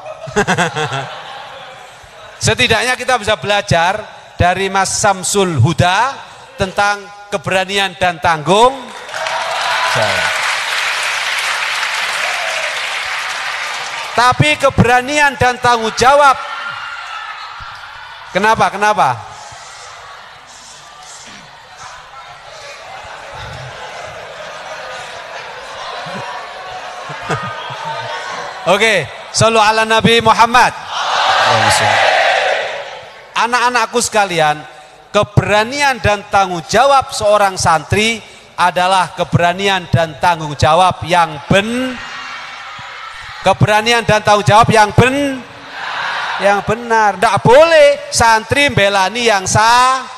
Setidaknya kita bisa belajar dari Mas Samsul Huda tentang keberanian dan tanggung jawab. Tapi keberanian dan tanggung jawab, kenapa? Oke, shollu ala Nabi Muhammad. Anak-anakku sekalian, keberanian dan tanggung jawab seorang santri adalah keberanian dan tanggung jawab yang keberanian dan tanggung jawab yang benar. Tidak boleh santri belani yang sah,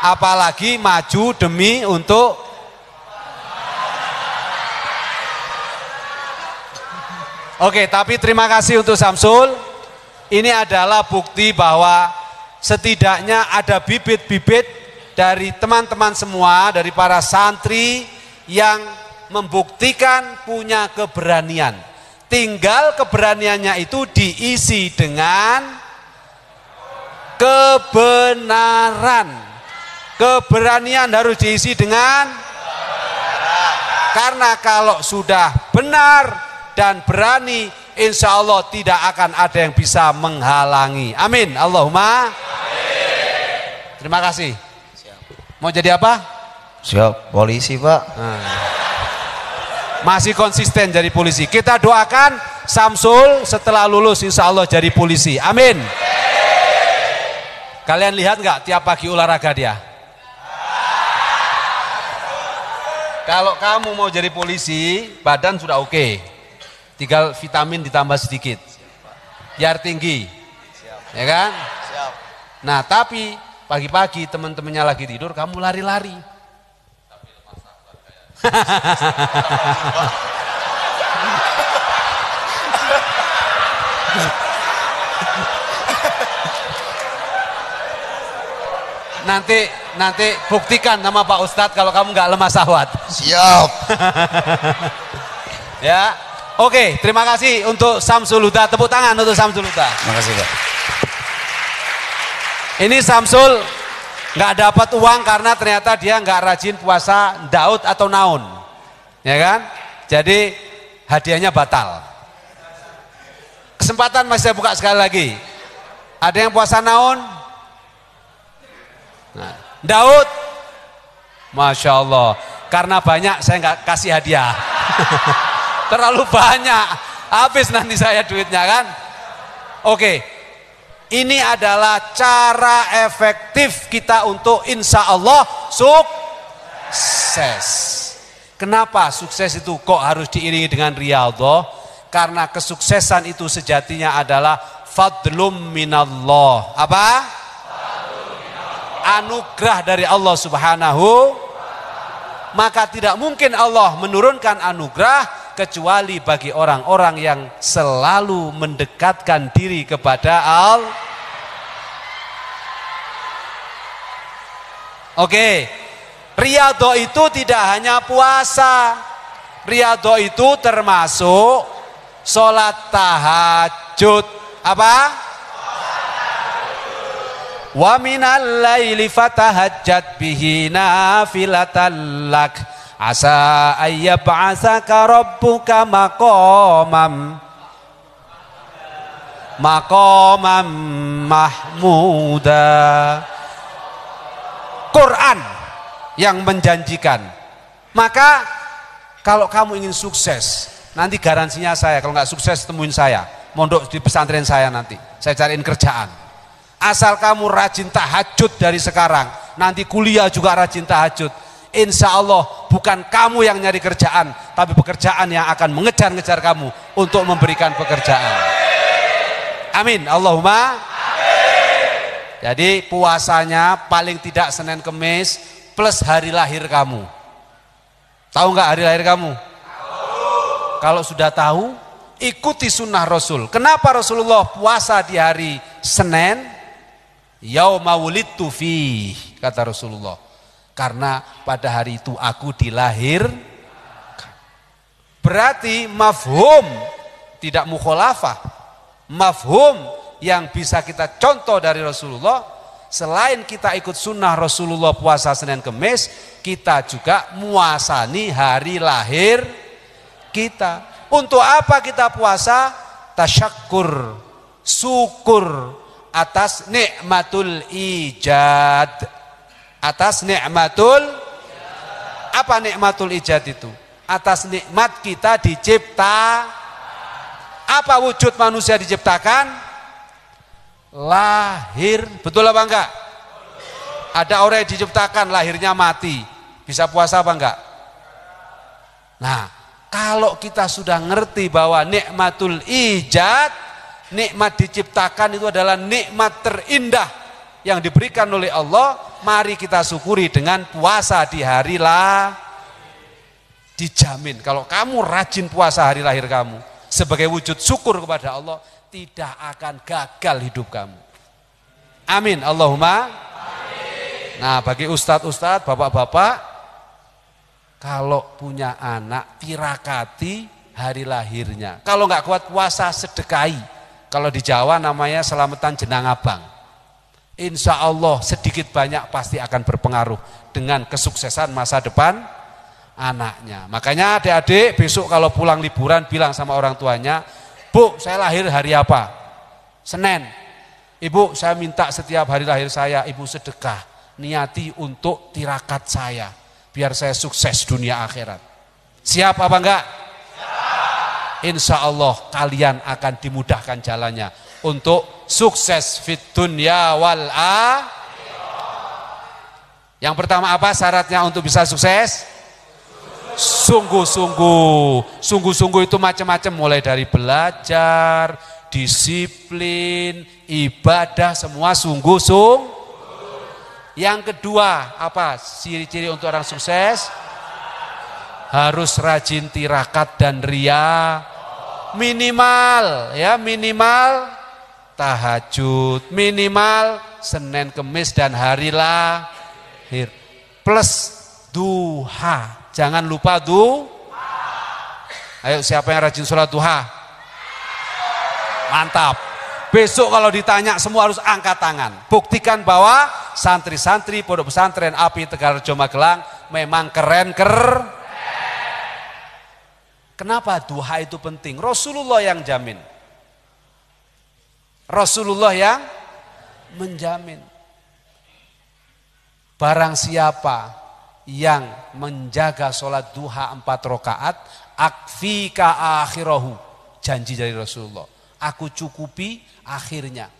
apalagi maju demi untuk Oke, tapi terima kasih untuk Samsul. Ini adalah bukti bahwa setidaknya ada bibit-bibit dari teman-teman semua, dari para santri yang membuktikan punya keberanian. Tinggal keberaniannya itu diisi dengan kebenaran. Keberanian harus diisi dengan karena kalau sudah benar dan berani, insya Allah tidak akan ada yang bisa menghalangi. Amin. Allahumma. Amin. Terima kasih. Mau jadi apa? Siap, polisi Pak. Masih konsisten jadi polisi. Kita doakan Samsul setelah lulus insya Allah jadi polisi. Amin. Kalian lihat nggak tiap pagi olahraga dia? Kalau kamu mau jadi polisi, badan sudah oke. Tinggal vitamin ditambah sedikit biar tinggi. Ya kan? Nah, tapi pagi-pagi teman-temannya lagi tidur, kamu lari-lari. Nanti buktikan sama Pak Ustadz kalau kamu nggak lemah syahwat. Siap. Ya. Oke, terima kasih untuk Samsul Huda. Tepuk tangan untuk Samsul Huda. Terima kasih Pak. Ini Samsul nggak dapat uang karena ternyata dia nggak rajin puasa Daud atau naun, ya kan? Jadi hadiahnya batal. Kesempatan masih saya buka sekali lagi. Ada yang puasa naun? Nah, Daud, masya Allah. Karena banyak saya nggak kasih hadiah. Terlalu banyak, habis nanti saya duitnya kan. Oke, ini adalah cara efektif kita untuk insya Allah sukses. Kenapa sukses itu kok harus diiringi dengan riyadhah? Karena kesuksesan itu sejatinya adalah fadlum minallah. Apa? anugerah dari Allah Subhanahu, maka tidak mungkin Allah menurunkan anugerah kecuali bagi orang-orang yang selalu mendekatkan diri kepada Allah. Oke, riyadhah itu tidak hanya puasa. Riyadhah itu termasuk sholat tahajud. Apa? Wa minal laili fatahajjat bihi nafilatan lak asa ayyab'atsaka rabbuka maqamam mahmuda. Quran yang menjanjikan. Maka kalau kamu ingin sukses, nanti garansinya saya, kalau nggak sukses temuin saya, mondok di pesantren saya nanti, saya cariin kerjaan. Asal kamu rajin tahajud dari sekarang, nanti kuliah juga rajin tahajud. Insya Allah bukan kamu yang nyari kerjaan, tapi pekerjaan yang akan mengejar-ngejar kamu untuk memberikan pekerjaan. Amin. Allahumma. Jadi puasanya paling tidak Senin Kemis plus hari lahir kamu. Tahu nggak hari lahir kamu? Tahu. Kalau sudah tahu, ikuti sunnah Rasul. Kenapa Rasulullah puasa di hari Senin? Yauma wulidtu fi, kata Rasulullah. Karena pada hari itu aku dilahirkan. Berarti mafhum, tidak mukhalafah. Mafhum yang bisa kita contoh dari Rasulullah, selain kita ikut sunnah Rasulullah puasa Senin Kemis, kita juga muasani hari lahir kita. Untuk apa kita puasa? Tasyakkur, syukur atas nikmatul ijad. Atas nikmatul, apa nikmatul ijad itu? Atas nikmat kita dicipta. Apa wujud manusia diciptakan? Lahir, betul apa enggak? Ada orang yang diciptakan lahirnya mati, bisa puasa apa enggak? Nah, kalau kita sudah ngerti bahwa nikmatul ijad, nikmat diciptakan itu adalah nikmat terindah yang diberikan oleh Allah, mari kita syukuri dengan puasa di hari dijamin kalau kamu rajin puasa hari lahir kamu sebagai wujud syukur kepada Allah, tidak akan gagal hidup kamu. Amin. Allahumma. Amin. Nah, bagi ustadz-ustadz, bapak-bapak, kalau punya anak tirakati hari lahirnya. Kalau nggak kuat puasa, sedekahi. Kalau di Jawa namanya selamatan jenang abang. Insya Allah sedikit banyak pasti akan berpengaruh dengan kesuksesan masa depan anaknya. Makanya adik-adik besok kalau pulang liburan bilang sama orang tuanya, Bu, saya lahir hari apa? Senin. Ibu, saya minta setiap hari lahir saya, ibu sedekah. Niati untuk tirakat saya. Biar saya sukses dunia akhirat. Siap apa enggak? Siap. Insya Allah kalian akan dimudahkan jalannya. Untuk sukses fit dunya wal akhirah. Yang pertama apa syaratnya untuk bisa sukses? Sungguh-sungguh. Sungguh-sungguh itu macam-macam, mulai dari belajar, disiplin, ibadah, semua sungguh-sungguh. Yang kedua, apa ciri-ciri untuk orang sukses? Harus rajin tirakat dan ria. Minimal, ya minimal tahajud, minimal Senin Kemis dan hari lahir, plus duha. Jangan lupa Ayo, siapa yang rajin sholat duha? Mantap. Besok kalau ditanya semua harus angkat tangan. Buktikan bahwa santri-santri pondok pesantren Api Tegalrejo Magelang memang keren. Kenapa duha itu penting? Rasulullah yang jamin. Rasulullah yang menjamin. Barang siapa yang menjaga sholat duha 4 rakaat, akfika akhirahu, janji dari Rasulullah, aku cukupi akhirnya.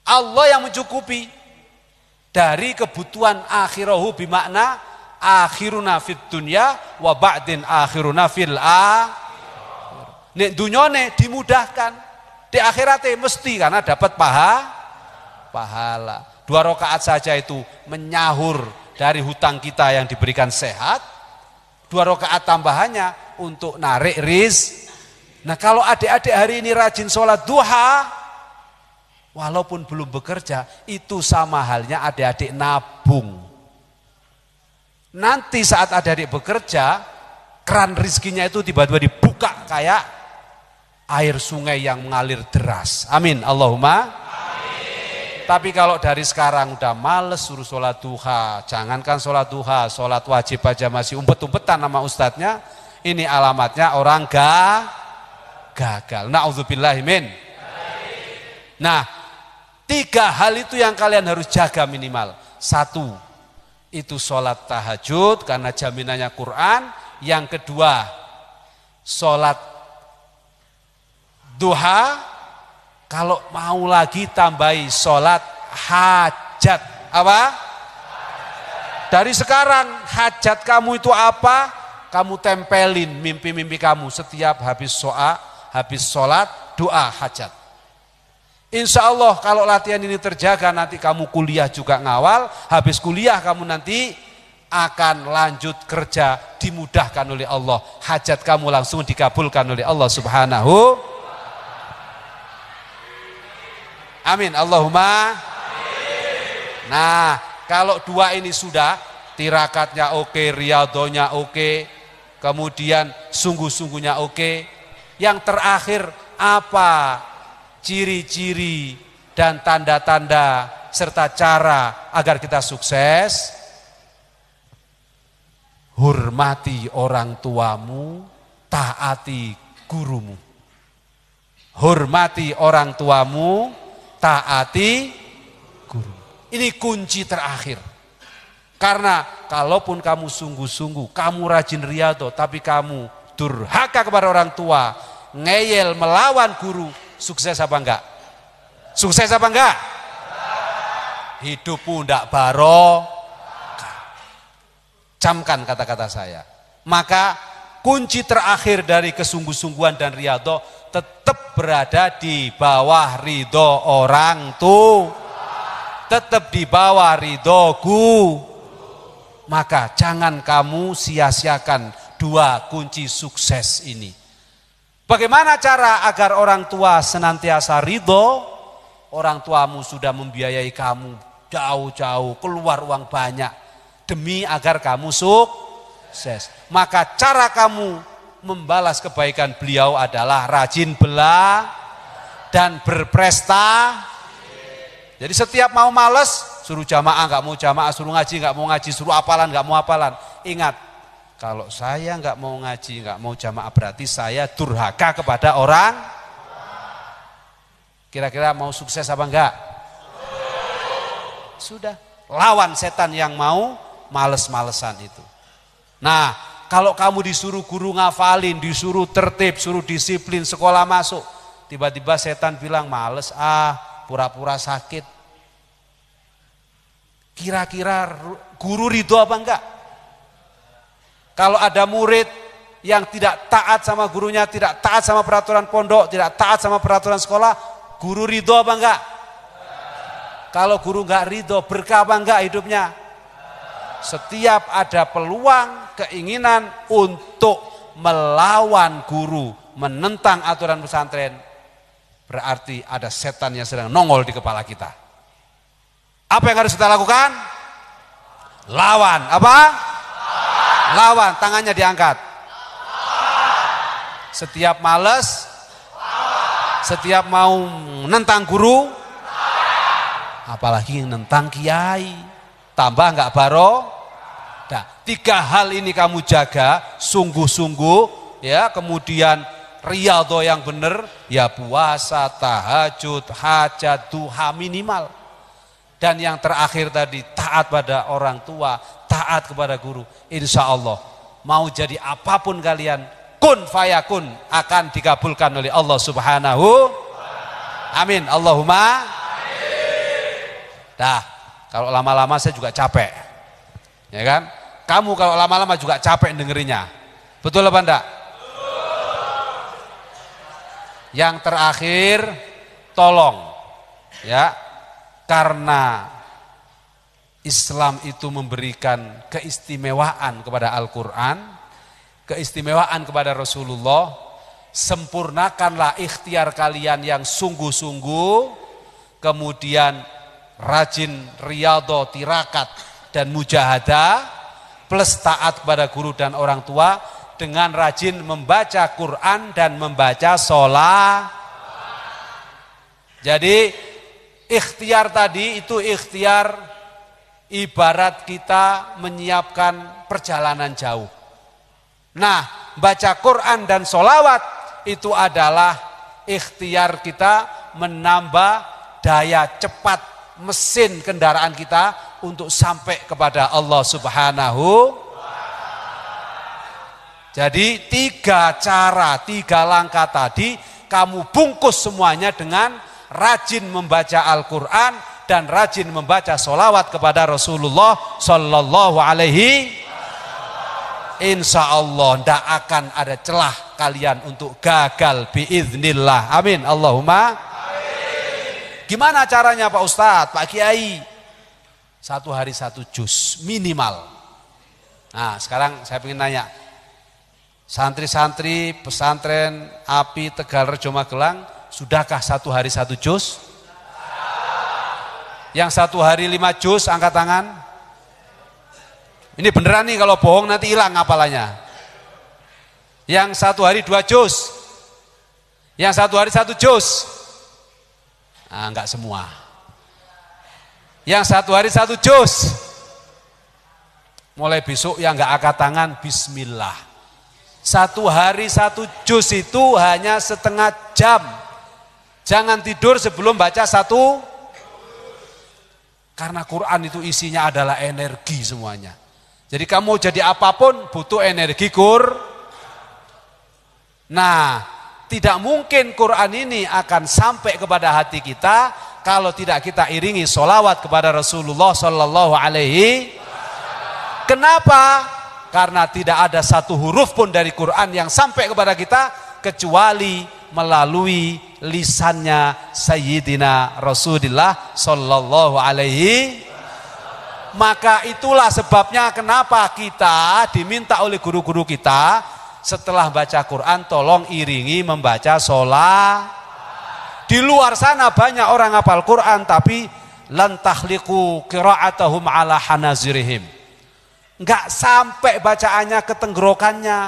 Allah yang mencukupi dari kebutuhan akhirahu, bimakna akhiruna fit dunya wa ba'din akhiruna fil akhirah. Nek dunyane dimudahkan, di akhiratnya mesti karena dapat pahala. 2 rakaat saja itu menyahur dari hutang kita yang diberikan sehat. 2 rakaat tambahannya untuk narik Nah kalau adik-adik hari ini rajin sholat duha, walaupun belum bekerja, itu sama halnya adik-adik nabung. Nanti saat adik-adik bekerja, keran rizkinya itu tiba-tiba dibuka kayak air sungai yang mengalir deras. Amin, Allahumma. Amin. Tapi kalau dari sekarang udah males suruh sholat duha, jangankan sholat duha, sholat wajib aja masih umpet-umpetan nama ustadznya, ini alamatnya orang gagal. Na'udzubillahi min. Nah, 3 hal itu yang kalian harus jaga minimal. 1, itu sholat tahajud karena jaminannya Quran. Yang kedua, sholat duha. Kalau mau lagi tambahi sholat hajat. Apa? Dari sekarang hajat kamu itu apa? Kamu tempelin mimpi-mimpi kamu setiap habis sholat doa hajat. Insya Allah kalau latihan ini terjaga, nanti kamu kuliah juga ngawal. Habis kuliah kamu nanti akan lanjut kerja, dimudahkan oleh Allah. Hajat kamu langsung dikabulkan oleh Allah Subhanahu. Amin, Allahumma. Nah, kalau 2 ini sudah, tirakatnya oke, riyadonya oke, kemudian sungguh-sungguhnya oke. Yang terakhir apa ciri-ciri dan tanda-tanda serta cara agar kita sukses? Hormati orang tuamu, taati gurumu. Hormati orang tuamu, taati gurumu. Ini kunci terakhir. Karena kalaupun kamu sungguh-sungguh, kamu rajin riyadhah, tapi kamu durhaka kepada orang tua, ngeyel melawan guru, sukses apa enggak? Sukses apa enggak? Hidupmu enggak barokah. Camkan kata-kata saya. Maka kunci terakhir dari kesungguh-sungguhan dan riyadhah tetap berada di bawah ridho orang tua. Tetap di bawah ridhoku. Maka jangan kamu sia-siakan 2 kunci sukses ini. Bagaimana cara agar orang tua senantiasa ridho? Orang tuamu sudah membiayai kamu jauh-jauh, keluar uang banyak demi agar kamu sukses. Maka cara kamu membalas kebaikan beliau adalah rajin dan berprestasi. Jadi setiap mau males, suruh jamaah nggak mau jamaah, suruh ngaji nggak mau ngaji, suruh apalan nggak mau apalan. Ingat, kalau saya nggak mau ngaji, nggak mau jamaah, berarti saya durhaka kepada orang. Kira-kira mau sukses apa enggak? Sudah, lawan setan yang mau males-malesan itu. Nah, kalau kamu disuruh guru ngafalin, disuruh tertib, suruh disiplin, sekolah masuk, tiba-tiba setan bilang males, pura-pura sakit. Kira-kira guru ridho apa enggak? Kalau ada murid yang tidak taat sama gurunya, tidak taat sama peraturan pondok, tidak taat sama peraturan sekolah, guru ridho apa enggak? Kalau guru enggak ridho, berkah apa enggak hidupnya? Setiap ada peluang, keinginan untuk melawan guru, menentang aturan pesantren, berarti ada setan yang sedang nongol di kepala kita. Apa yang harus kita lakukan? Lawan. Apa? Lawan, tangannya diangkat. Setiap males, setiap mau nentang guru, apalagi nentang kiai, tambah enggak barokah. Nah, 3 hal ini kamu jaga sungguh-sungguh, ya. Kemudian riyadhah yang benar, ya puasa, tahajud, hajat, duha minimal. Dan yang terakhir tadi, taat pada orang tua, taat kepada guru. Insya Allah, mau jadi apapun kalian, kun fayakun, akan dikabulkan oleh Allah Subhanahu. Amin, Allahumma. Dah, kalau lama-lama saya juga capek, ya kan? Kamu kalau lama-lama juga capek dengerinnya, betul apa enggak? Yang terakhir, tolong, ya, karena Islam itu memberikan keistimewaan kepada Al-Quran, keistimewaan kepada Rasulullah. Sempurnakanlah ikhtiar kalian yang sungguh-sungguh, kemudian rajin riyadhah, tirakat dan mujahadah, plus taat kepada guru dan orang tua dengan rajin membaca Quran dan membaca sholat. Jadi ikhtiar tadi itu ikhtiar ibarat kita menyiapkan perjalanan jauh. Nah, baca Quran dan sholawat itu adalah ikhtiar kita menambah daya cepat mesin kendaraan kita untuk sampai kepada Allah Subhanahu. Jadi 3 cara, 3 langkah tadi kamu bungkus semuanya dengan rajin membaca Al-Quran dan rajin membaca sholawat kepada Rasulullah Sallallahu Alaihi. Insya Allah tidak akan ada celah kalian untuk gagal biiznillah. Amin. Allahumma amin. Gimana caranya Pak Ustadz, Pak Kiai? 1 hari 1 juz minimal. Nah sekarang saya ingin nanya, santri-santri pesantren Api Tegal Rejo Magelang, sudahkah 1 hari 1 juz? Yang 1 hari 5 juz angkat tangan. Ini beneran nih, kalau bohong nanti hilang hafalannya. Yang 1 hari 2 juz. Yang 1 hari 1 juz. Nah, enggak semua. Yang 1 hari 1 juz. Mulai besok yang enggak angkat tangan, bismillah. 1 hari 1 juz itu hanya setengah jam. Jangan tidur sebelum baca 1. Karena Quran itu isinya adalah energi semuanya. Jadi kamu jadi apapun butuh energi Nah, tidak mungkin Quran ini akan sampai kepada hati kita kalau tidak kita iringi sholawat kepada Rasulullah Sallallahu Alaihi. Kenapa? Karena tidak ada 1 huruf pun dari Quran yang sampai kepada kita kecuali melalui lisannya Sayyidina Rasulullah Sallallahu Alaihi. Maka itulah sebabnya kenapa kita diminta oleh guru-guru kita setelah baca Quran tolong iringi membaca sholat. Di luar sana banyak orang hafal Quran tapi lan tahliqu qira'atahum ala hanazirihim. Enggak sampai bacaannya ke tenggorokannya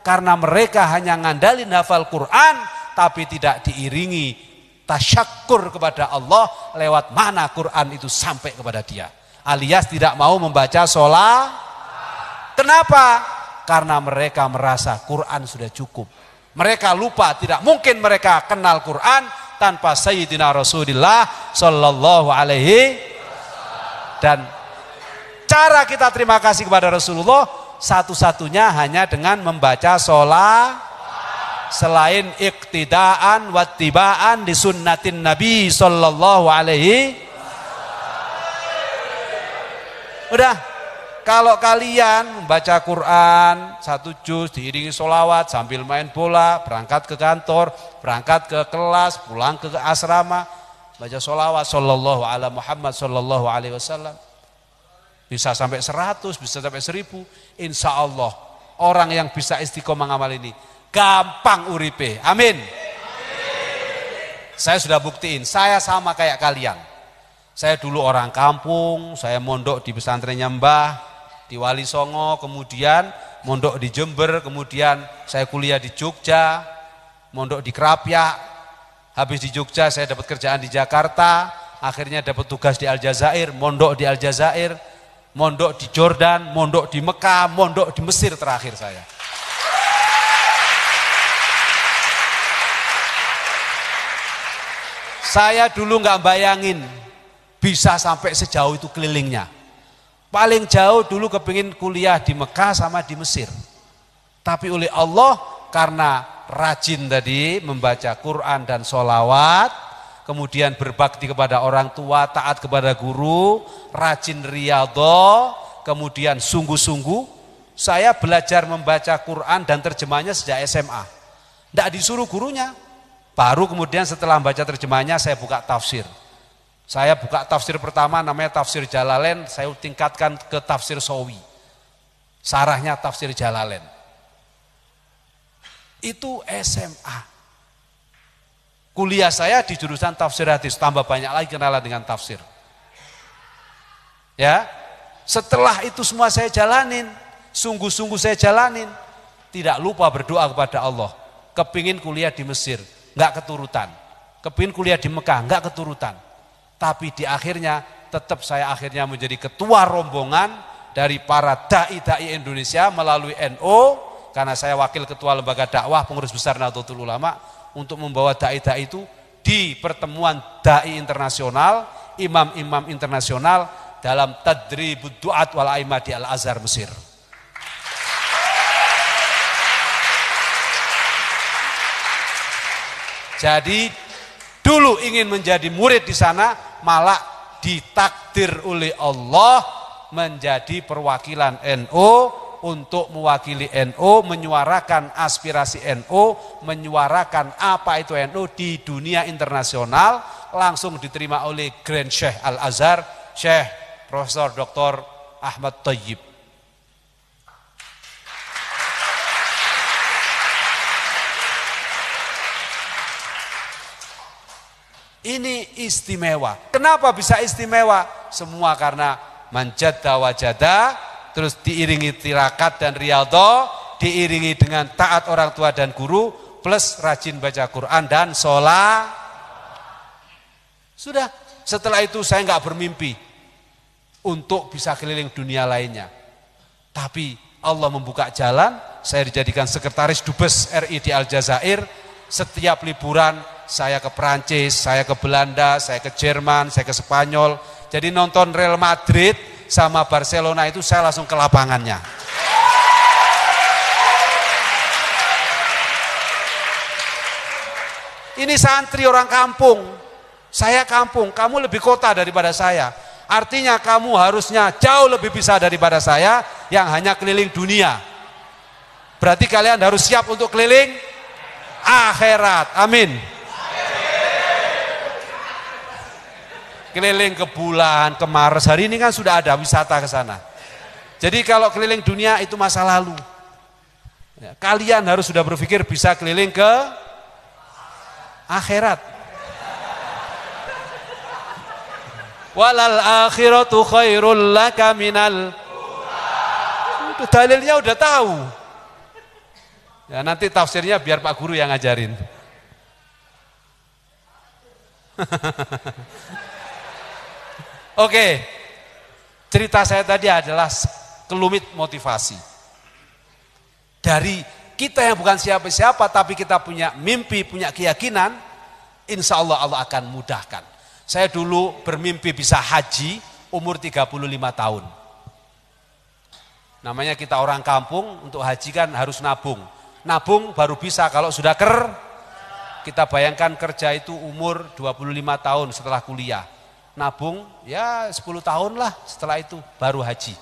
karena mereka hanya ngandalin hafal Quran tapi tidak diiringi tasyakkur kepada Allah lewat mana Quran itu sampai kepada dia. Alias tidak mau membaca sholat. Kenapa? Karena mereka merasa Quran sudah cukup. Mereka lupa, tidak mungkin mereka kenal Quran tanpa Sayyidina Rasulullah Sallallahu Alaihi. Dan cara kita terima kasih kepada Rasulullah satu-satunya hanya dengan membaca sholat. Selain iktidaan wattibaan di sunnatin Nabi Sallallahu Alaihi. Udah, kalau kalian membaca Quran 1 juz diiringi sholawat sambil main bola, berangkat ke kantor, berangkat ke kelas, pulang ke asrama, baca sholawat Sallallahu ala Muhammad Sallallahu Alaihi Wasallam, bisa sampai 100, bisa sampai 1000. Insya Allah orang yang bisa istiqomah ngamal ini gampang uripe. Amin. Saya sudah buktiin, saya sama kayak kalian. Saya dulu orang kampung, saya mondok di pesantrennya Mbah, di Wali Songo, kemudian mondok di Jember, kemudian saya kuliah di Jogja, mondok di Krapyak, habis di Jogja saya dapat kerjaan di Jakarta, akhirnya dapat tugas di Aljazair, mondok di Aljazair, mondok di Jordan, mondok di Mekah, mondok di Mesir terakhir saya. Saya dulu nggak bayangin bisa sampai sejauh itu kelilingnya. Paling jauh dulu kepingin kuliah di Mekah sama di Mesir. Tapi oleh Allah karena rajin tadi membaca Quran dan sholawat, kemudian berbakti kepada orang tua, taat kepada guru, rajin riyadhah, kemudian sungguh-sungguh, saya belajar membaca Quran dan terjemahnya sejak SMA. Tidak disuruh gurunya. Baru kemudian setelah membaca terjemahnya saya buka tafsir. Saya buka tafsir pertama namanya tafsir Jalalain, saya tingkatkan ke tafsir Sawi. Sarahnya tafsir Jalalain. Itu SMA. Kuliah saya di jurusan tafsir hadis, tambah banyak lagi kenalan dengan tafsir. Ya, setelah itu semua saya jalanin, sungguh-sungguh saya jalanin, tidak lupa berdoa kepada Allah. Kepingin kuliah di Mesir, nggak keturutan. Kepingin kuliah di Mekah, nggak keturutan. Tapi di akhirnya tetap saya akhirnya menjadi ketua rombongan dari para dai-dai Indonesia melalui NO, karena saya wakil ketua lembaga dakwah pengurus besar Nahdlatul Ulama, untuk membawa dai-dai itu di pertemuan dai internasional, imam-imam internasional dalam Tadribud Du'at wal A'immah di Al-Azhar Mesir. Jadi dulu ingin menjadi murid di sana, malah ditakdir oleh Allah menjadi perwakilan NO untuk mewakili NO, menyuarakan aspirasi NO, menyuarakan apa itu NO di dunia internasional, langsung diterima oleh Grand Syekh Al-Azhar, Syekh Profesor Dr. Ahmad Thayyib. Ini istimewa. Kenapa bisa istimewa? Semua karena manjada wajada, terus diiringi tirakat dan riyadhah, diiringi dengan taat orang tua dan guru, plus rajin baca Quran dan sholat. Sudah, setelah itu saya nggak bermimpi untuk bisa keliling dunia lainnya. Tapi Allah membuka jalan, saya dijadikan sekretaris Dubes RI di Aljazair. Setiap liburan saya ke Perancis, saya ke Belanda, saya ke Jerman, saya ke Spanyol. Jadi nonton Real Madrid sama Barcelona itu saya langsung ke lapangannya. Ini santri orang kampung, saya kampung, kamu lebih kota daripada saya. Artinya kamu harusnya jauh lebih bisa daripada saya yang hanya keliling dunia. Berarti kalian harus siap untuk keliling akhirat. Amin. Keliling ke bulan, ke Mars, hari ini kan sudah ada wisata ke sana. Jadi kalau keliling dunia itu masa lalu. Ya, kalian harus sudah berpikir bisa keliling ke akhirat. Walal akhiratu khairul laka minal. Itu dalilnya udah tahu. Ya, nanti tafsirnya biar Pak Guru yang ngajarin. Oke, cerita saya tadi adalah kelumit motivasi. Dari kita yang bukan siapa-siapa, tapi kita punya mimpi, punya keyakinan, insya Allah Allah akan mudahkan. Saya dulu bermimpi bisa haji umur 35 tahun. Namanya kita orang kampung, untuk haji kan harus nabung. Nabung baru bisa kalau sudah kita bayangkan kerja itu umur 25 tahun setelah kuliah. Nabung ya 10 tahun lah setelah itu baru haji.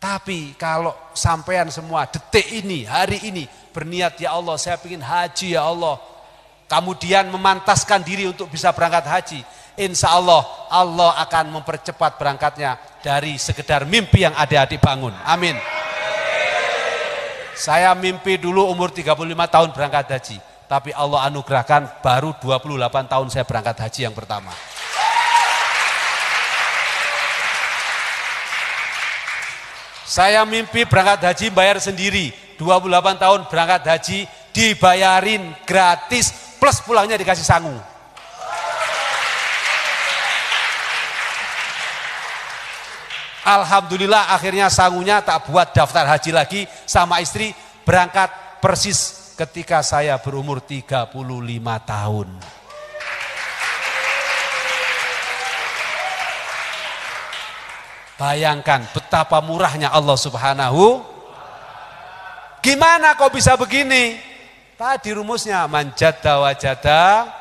Tapi kalau sampean semua detik ini, hari ini berniat, ya Allah saya ingin haji ya Allah, kemudian memantaskan diri untuk bisa berangkat haji, insya Allah Allah akan mempercepat berangkatnya dari sekedar mimpi yang adik-adik bangun. Amin. Saya mimpi dulu umur 35 tahun berangkat haji, tapi Allah anugerahkan baru 28 tahun saya berangkat haji yang pertama. Saya mimpi berangkat haji bayar sendiri, 28 tahun berangkat haji dibayarin gratis plus pulangnya dikasih sangu. Alhamdulillah akhirnya sangunya tak buat daftar haji lagi, sama istri berangkat persis ketika saya berumur 35 tahun. Bayangkan betapa murahnya Allah Subhanahu. Gimana kok bisa begini? Tadi rumusnya manjada wajada,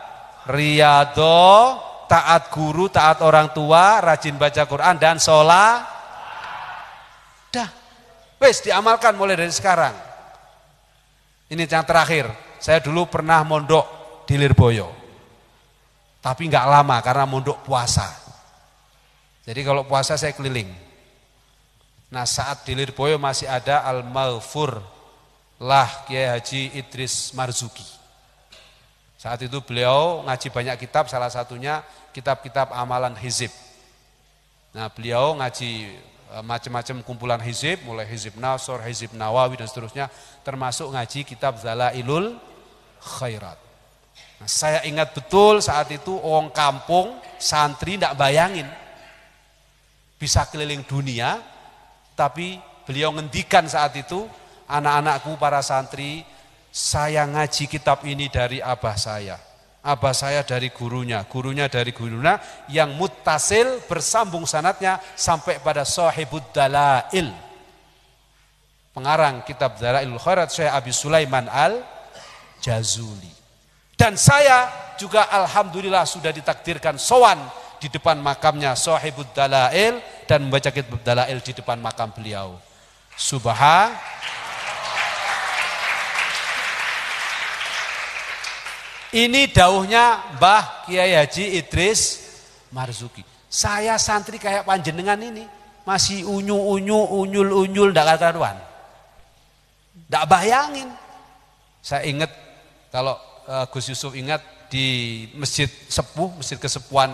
riyadho, taat guru, taat orang tua, rajin baca Quran dan sholat. Dah, wes diamalkan mulai dari sekarang. Ini yang terakhir. Saya dulu pernah mondok di Lirboyo. Tapi nggak lama karena mondok puasa. Jadi kalau puasa saya keliling. Nah saat di Lirboyo masih ada Al-Maghfur lah Kiai Haji Idris Marzuki. Saat itu beliau ngaji banyak kitab, salah satunya kitab-kitab amalan hizib. Nah beliau ngaji macam-macam kumpulan hizib, mulai hizib Nasr, hizib Nawawi dan seterusnya, termasuk ngaji kitab Zalailul Khairat. Nah, saya ingat betul saat itu orang kampung, santri tidak bayangin bisa keliling dunia, tapi beliau ngendikan saat itu, anak-anakku para santri, saya ngaji kitab ini dari abah saya dari gurunya, gurunya dari gurunya, yang muttasil bersambung sanadnya sampai pada Shahibud Dalail. Pengarang kitab Dalailul Khairat Syekh Abi Sulaiman Al-Jazuli. Dan saya juga alhamdulillah sudah ditakdirkan sowan di depan makamnya Shahibud Dalail dan membaca kitab Dalail di depan makam beliau. Ini dauhnya Mbah Kiai Haji Idris Marzuki. Saya santri kayak panjenengan ini, masih unyul-unyul, ndak karuan. Ndak bayangin. Saya ingat kalau Gus Yusuf ingat di Masjid Sepuh, Masjid Kesepuan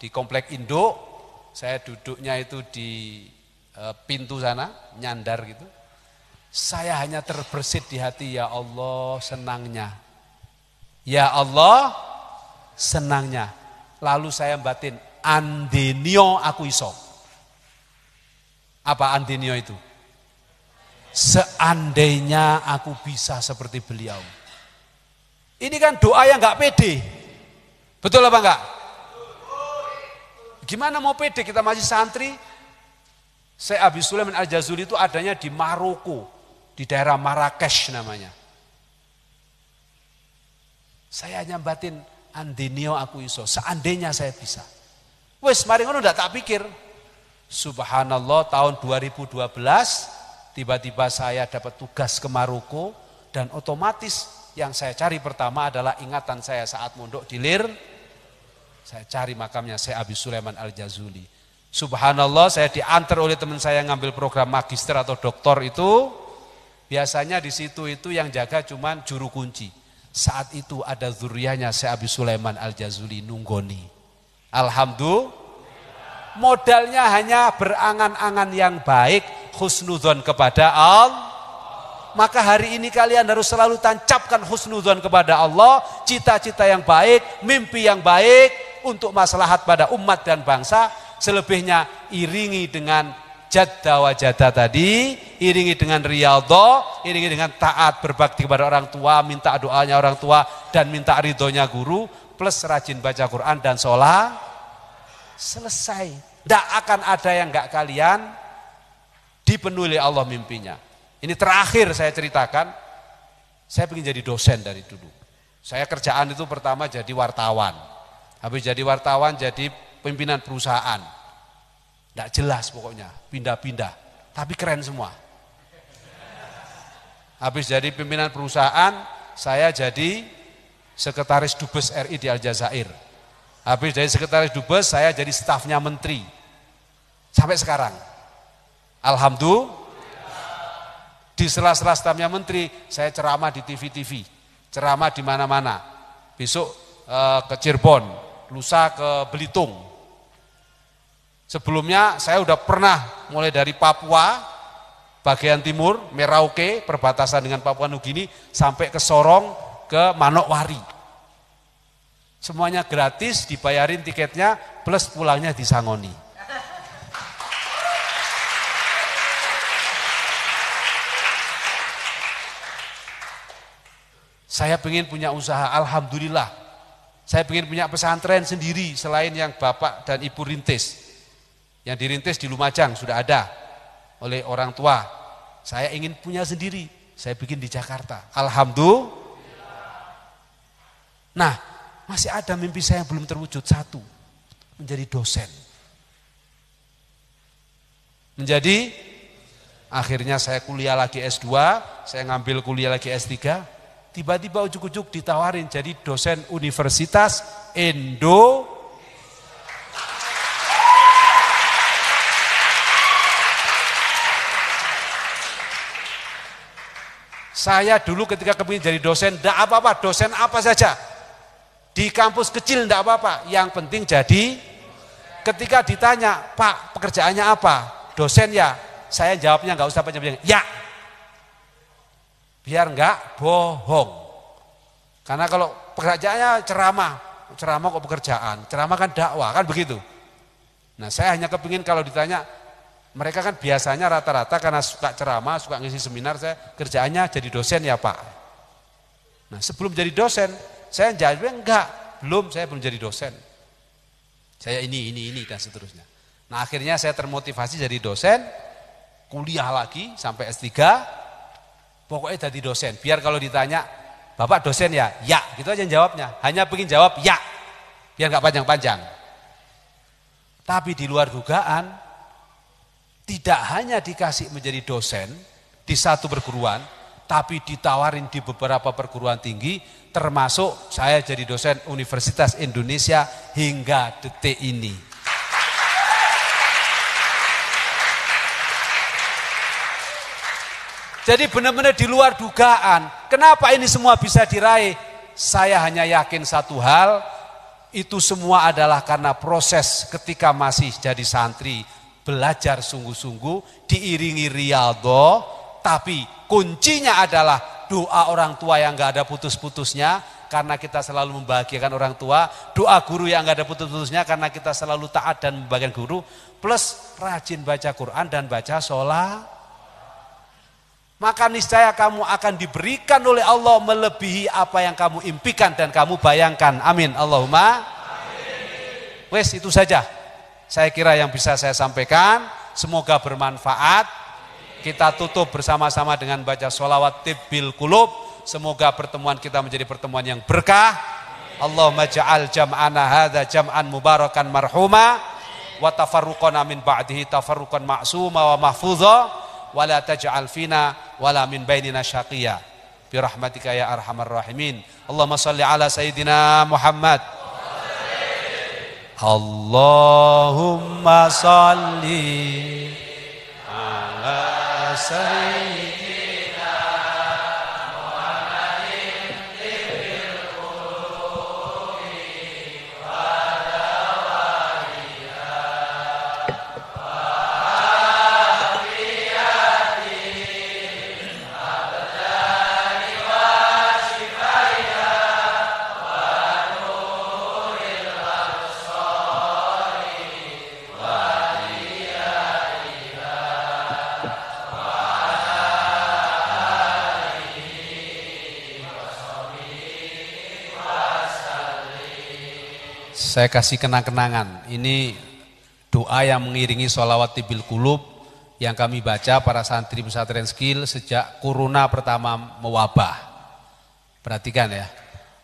di Komplek Indo, saya duduknya itu di pintu sana, nyandar gitu. Saya hanya terbersit di hati, ya Allah senangnya. Ya Allah senangnya. Lalu saya batin, andenio aku iso. Apa andenio itu? Seandainya aku bisa seperti beliau. Ini kan doa yang gak pede. Betul apa enggak? Gimana mau pede, kita masih santri. Syekh Abi Sulaiman Al-Jazuli itu adanya di Maroko, di daerah Marrakesh namanya. Saya hanya batin, andinio aku iso, seandainya saya bisa. Wes mari ngono ndak tak pikir. Subhanallah, tahun 2012 tiba-tiba saya dapat tugas ke Maroko, dan otomatis yang saya cari pertama adalah ingatan saya saat mondok di Lir. Saya cari makamnya Syekh Abi Sulaiman Al-Jazuli. Subhanallah, saya diantar oleh teman saya ngambil program magister atau doktor itu. Biasanya di situ itu yang jaga cuman juru kunci. Saat itu ada zuriyahnya Syekh Abi Sulaiman Al-Jazuli nunggoni. Alhamdulillah. Modalnya hanya berangan-angan yang baik, husnudzon kepada Allah. Maka hari ini kalian harus selalu tancapkan husnudzon kepada Allah, cita-cita yang baik, mimpi yang baik untuk maslahat pada umat dan bangsa. Selebihnya iringi dengan jadda wa jadda tadi, iringi dengan riyadhah, iringi dengan taat berbakti kepada orang tua, minta doanya orang tua dan minta ridhonya guru, plus rajin baca Quran dan sholat. Selesai. Tidak akan ada yang enggak kalian dipenuhi Allah mimpinya. Ini terakhir saya ceritakan, saya ingin jadi dosen dari dulu. Saya kerjaan itu pertama jadi wartawan. Habis jadi wartawan jadi pimpinan perusahaan. Tidak jelas pokoknya, pindah-pindah, tapi keren semua. Habis jadi pimpinan perusahaan, saya jadi sekretaris Dubes RI di Aljazair. Habis dari sekretaris Dubes, saya jadi stafnya menteri. Sampai sekarang. Alhamdulillah. Di sela-sela stafnya menteri, saya ceramah di TV-TV, ceramah di mana-mana. Besok ke Cirebon, lusa ke Belitung. Sebelumnya saya udah pernah mulai dari Papua, bagian timur, Merauke, perbatasan dengan Papua Nugini, sampai ke Sorong, ke Manokwari. Semuanya gratis, dibayarin tiketnya, plus pulangnya disangoni. Saya pengen punya usaha, alhamdulillah. Saya pengen punya pesantren sendiri selain yang bapak dan ibu rintis. Yang dirintis di Lumajang sudah ada oleh orang tua. Saya ingin punya sendiri, saya bikin di Jakarta. Alhamdulillah. Nah, masih ada mimpi saya yang belum terwujud. Satu, menjadi dosen. Akhirnya saya kuliah lagi S2, saya ngambil kuliah lagi S3. tiba-tiba ujuk-ujuk ditawarin jadi dosen Universitas Indo. Saya dulu ketika kepingin jadi dosen, tidak apa-apa, dosen apa saja. Di kampus kecil tidak apa-apa, yang penting jadi. Ketika ditanya, Pak pekerjaannya apa? Dosen ya, saya jawabnya nggak usah panjang-panjang, ya. Biar nggak bohong. Karena kalau pekerjaannya ceramah kok pekerjaan, ceramah kan dakwah, kan begitu. Nah saya hanya kepingin kalau ditanya, mereka kan biasanya rata-rata karena suka ceramah, suka ngisi seminar, saya kerjaannya jadi dosen ya Pak. Nah sebelum jadi dosen, saya jawabnya enggak, saya belum jadi dosen. Saya ini dan seterusnya. Nah akhirnya saya termotivasi jadi dosen, kuliah lagi sampai S3, pokoknya jadi dosen. Biar kalau ditanya, Bapak dosen ya? Ya, gitu aja jawabnya. Hanya pengen jawab ya, biar enggak panjang-panjang. Tapi di luar dugaan, tidak hanya dikasih menjadi dosen di satu perguruan, tapi ditawarin di beberapa perguruan tinggi, termasuk saya jadi dosen Universitas Indonesia hingga detik ini. Jadi benar-benar di luar dugaan. Kenapa ini semua bisa diraih? Saya hanya yakin satu hal, itu semua adalah karena proses ketika masih jadi santri, belajar sungguh-sungguh, diiringi riyadhah, tapi kuncinya adalah doa orang tua yang gak ada putus-putusnya, karena kita selalu membahagiakan orang tua, doa guru yang gak ada putus-putusnya, karena kita selalu taat dan membahagiakan guru, plus rajin baca Quran dan baca sholat. Maka niscaya kamu akan diberikan oleh Allah melebihi apa yang kamu impikan dan kamu bayangkan. Amin. Allahumma amin. Wes itu saja. Saya kira yang bisa saya sampaikan, semoga bermanfaat. Kita tutup bersama-sama dengan baca sholawat tibbil qulub. Semoga pertemuan kita menjadi pertemuan yang berkah. Allahumma ja'al jam'ana hadza jam'an mubarakan marhuma wa tafarruqana min ba'dihi tafarruqan ma'suma wa mahfudha wa la taj'al fina wala min bainina syaqiyya bi rahmatika ya arhamar rahimin. Allahumma shalli ala sayyidina Muhammad. Allahumma salli ala sayyidina Muhammadin tibbil qulubi wa dawaiha wa afiyatin abdani wa shifaiha wa nuril saya kasih kenang-kenangan. Ini doa yang mengiringi sholawat tibbil qulub yang kami baca para santri pesantren Skill sejak corona pertama mewabah. Perhatikan ya.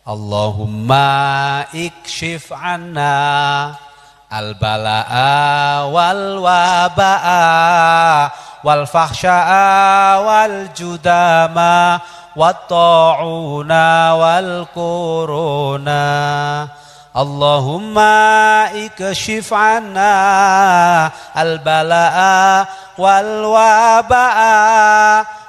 Allahumma ikshif anna al-bala'a wal waba'a wal fahsya'a wal judama wat ta'una wal kuruna. Allahumma ikshif anna al-bala'a wal waba'a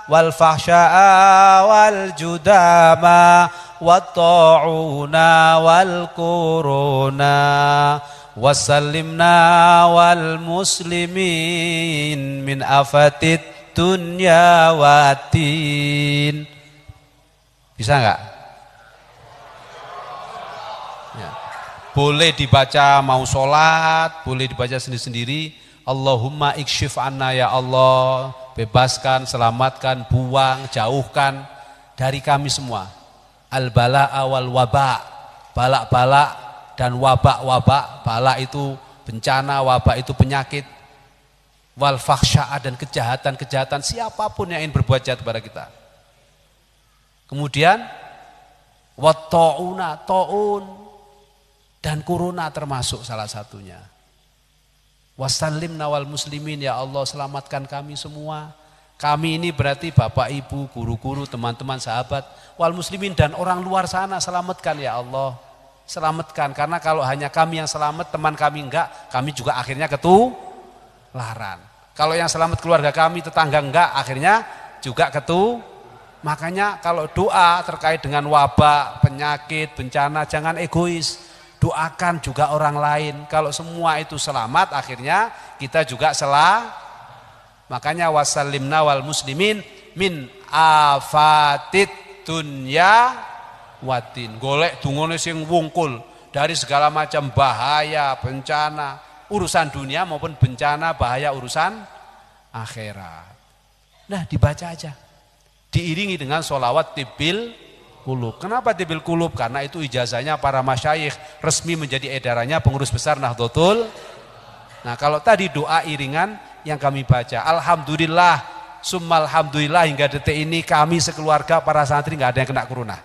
wal fahsya'a wal judama wat ta'una wal kuruna wasallimna wal muslimin min afatid dunya watin. Bisa enggak? Ya. Boleh dibaca mau sholat, boleh dibaca sendiri-sendiri. Allahumma ikshif anna ya Allah, bebaskan, selamatkan, buang, jauhkan dari kami semua al-bala'a wal waba, balak-balak dan wabak-wabak. Balak itu bencana, wabak itu penyakit, wal fakhsya'a dan kejahatan-kejahatan siapapun yang ingin berbuat jahat kepada kita. Kemudian wat ta'una, ta'un dan kuruna termasuk salah satunya. Wasallimna wal muslimin, ya Allah selamatkan kami semua Kami ini berarti bapak ibu, guru-guru, teman-teman, sahabat, wal muslimin dan orang luar sana, selamatkan ya Allah. Selamatkan, karena kalau hanya kami yang selamat, teman kami enggak, kami juga akhirnya ketularan. Kalau yang selamat keluarga kami, tetangga enggak, akhirnya juga Makanya kalau doa terkait dengan wabah, penyakit, bencana, jangan egois. Doakan juga orang lain. Kalau semua itu selamat, akhirnya kita juga Makanya wasallimna wal muslimin min afatid dunya watin. Golek dungane sing wungkul dari segala macam bahaya, bencana, urusan dunia maupun bencana, bahaya urusan akhirat. Nah, dibaca aja. Diiringi dengan sholawat tibil kulub. Kenapa tibil kulub? Karena itu ijazahnya para masyayikh, resmi menjadi edarannya pengurus besar Nahdlatul. Nah, kalau tadi doa iringan yang kami baca, alhamdulillah, summa alhamdulillah, hingga detik ini kami sekeluarga para santri nggak ada yang kena corona.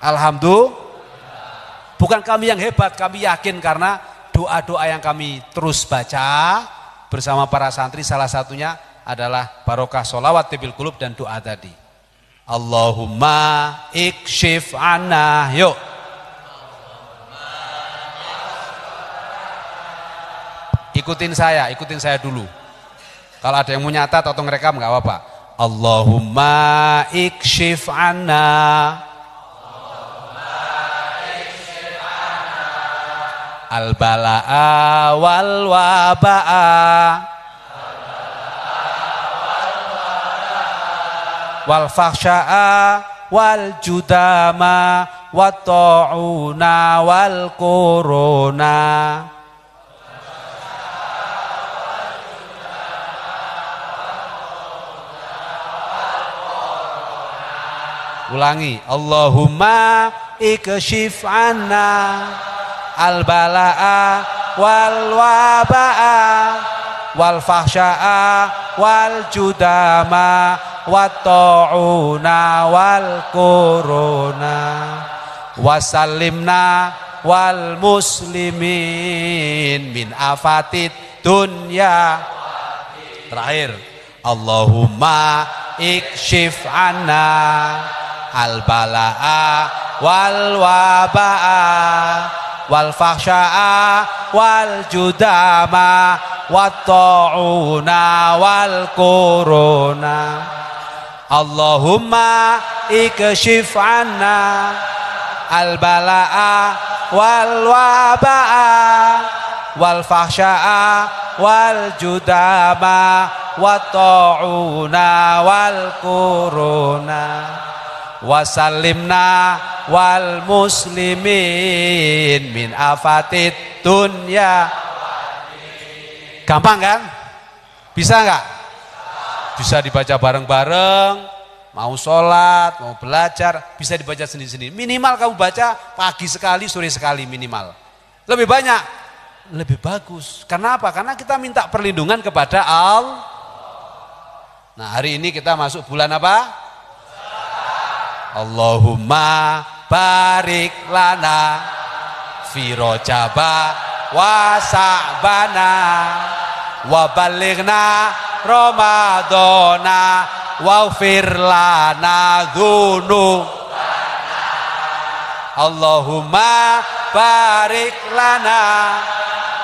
Alhamdulillah. Bukan kami yang hebat, kami yakin karena doa-doa yang kami terus baca bersama para santri, salah satunya adalah barokah sholawat tibil kulub dan doa tadi. Allahumma ikshif anna, yuk. Ikutin saya dulu. Kalau ada yang mau nyatat atau ngerekam nggak apa-apa. Allahumma ikshif anna al-bala'a wal waba'a wal fakhsha'a wal judama wat ta'una wal korona. Ulangi, Allahumma ikshif anna al-bala'a wal waba'a wal fakhsha'a wal judama wat ta'una wal korona wasallimna wal muslimin min afatid dunya. Terakhir, Allahumma ikshif anna al-bala'a wal waba'a wal fakhsha'a wal judama wat ta'una wal korona. Allahumma ikshif anna al-bala'a wal waba'a wal fakhsha'a wal judama wat ta'una wal korona wasallimna wal muslimin min afatid dunya. Gampang kan? Bisa enggak? Bisa dibaca bareng-bareng, mau sholat, mau belajar, bisa dibaca sendiri-sendiri. Minimal kamu baca pagi sekali, sore sekali minimal. Lebih banyak, lebih bagus. Karena apa? Karena kita minta perlindungan kepada Allah. Nah, hari ini kita masuk bulan apa? Allahumma barik lana fi rajaba wa sa'bana wa balighna ramadana waghfir lana dzunubana. Allahumma barik lana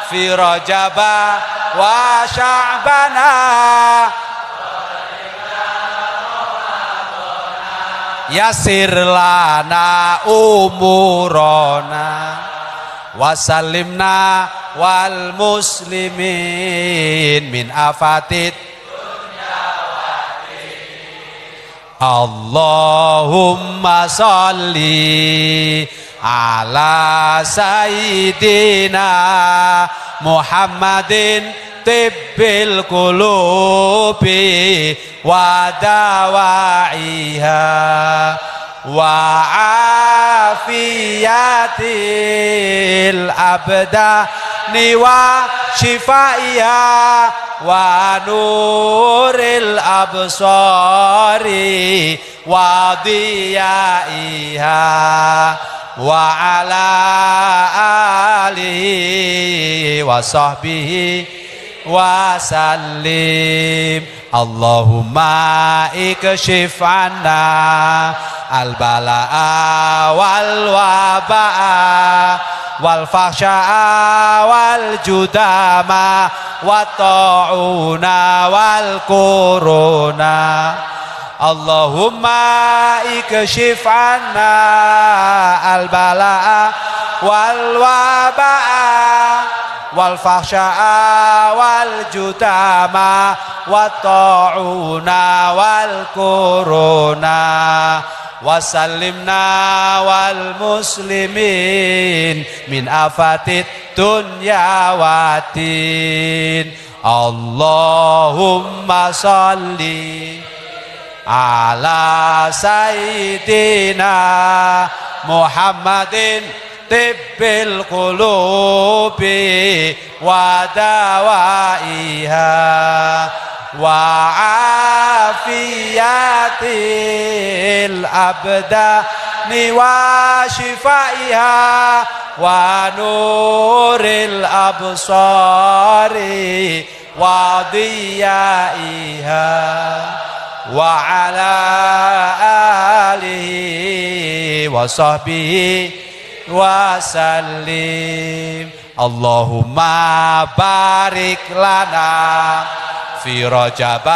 fi rajaba wa sa'bana yasir lana umurona wasallimna wal muslimin min afatid dunya watin. Allahumma salli ala sayyidina Muhammadin tibbil qulubi wa dawaiha wa afiyatil abdani wa shifaiha wa nuril absari wa diyaiha wa ala alihi wa sahbihi وسلم اللهم اكشف عنا البلاء والوباء والفحشاء والجدام والطاعون والكورونا اللهم اكشف عنا البلاء والوباء والفحشاء والجدام والطاعون والكورونا وسلمنا والمسلمين من آفات الدنيا والدين اللهم صل على سيدنا محمد طب القلوب ودوائها وعافية الأبدان وشفائها ونور الأبصار وضيائها وعلى آله وصحبه وسلم اللهم بارك لنا في رجب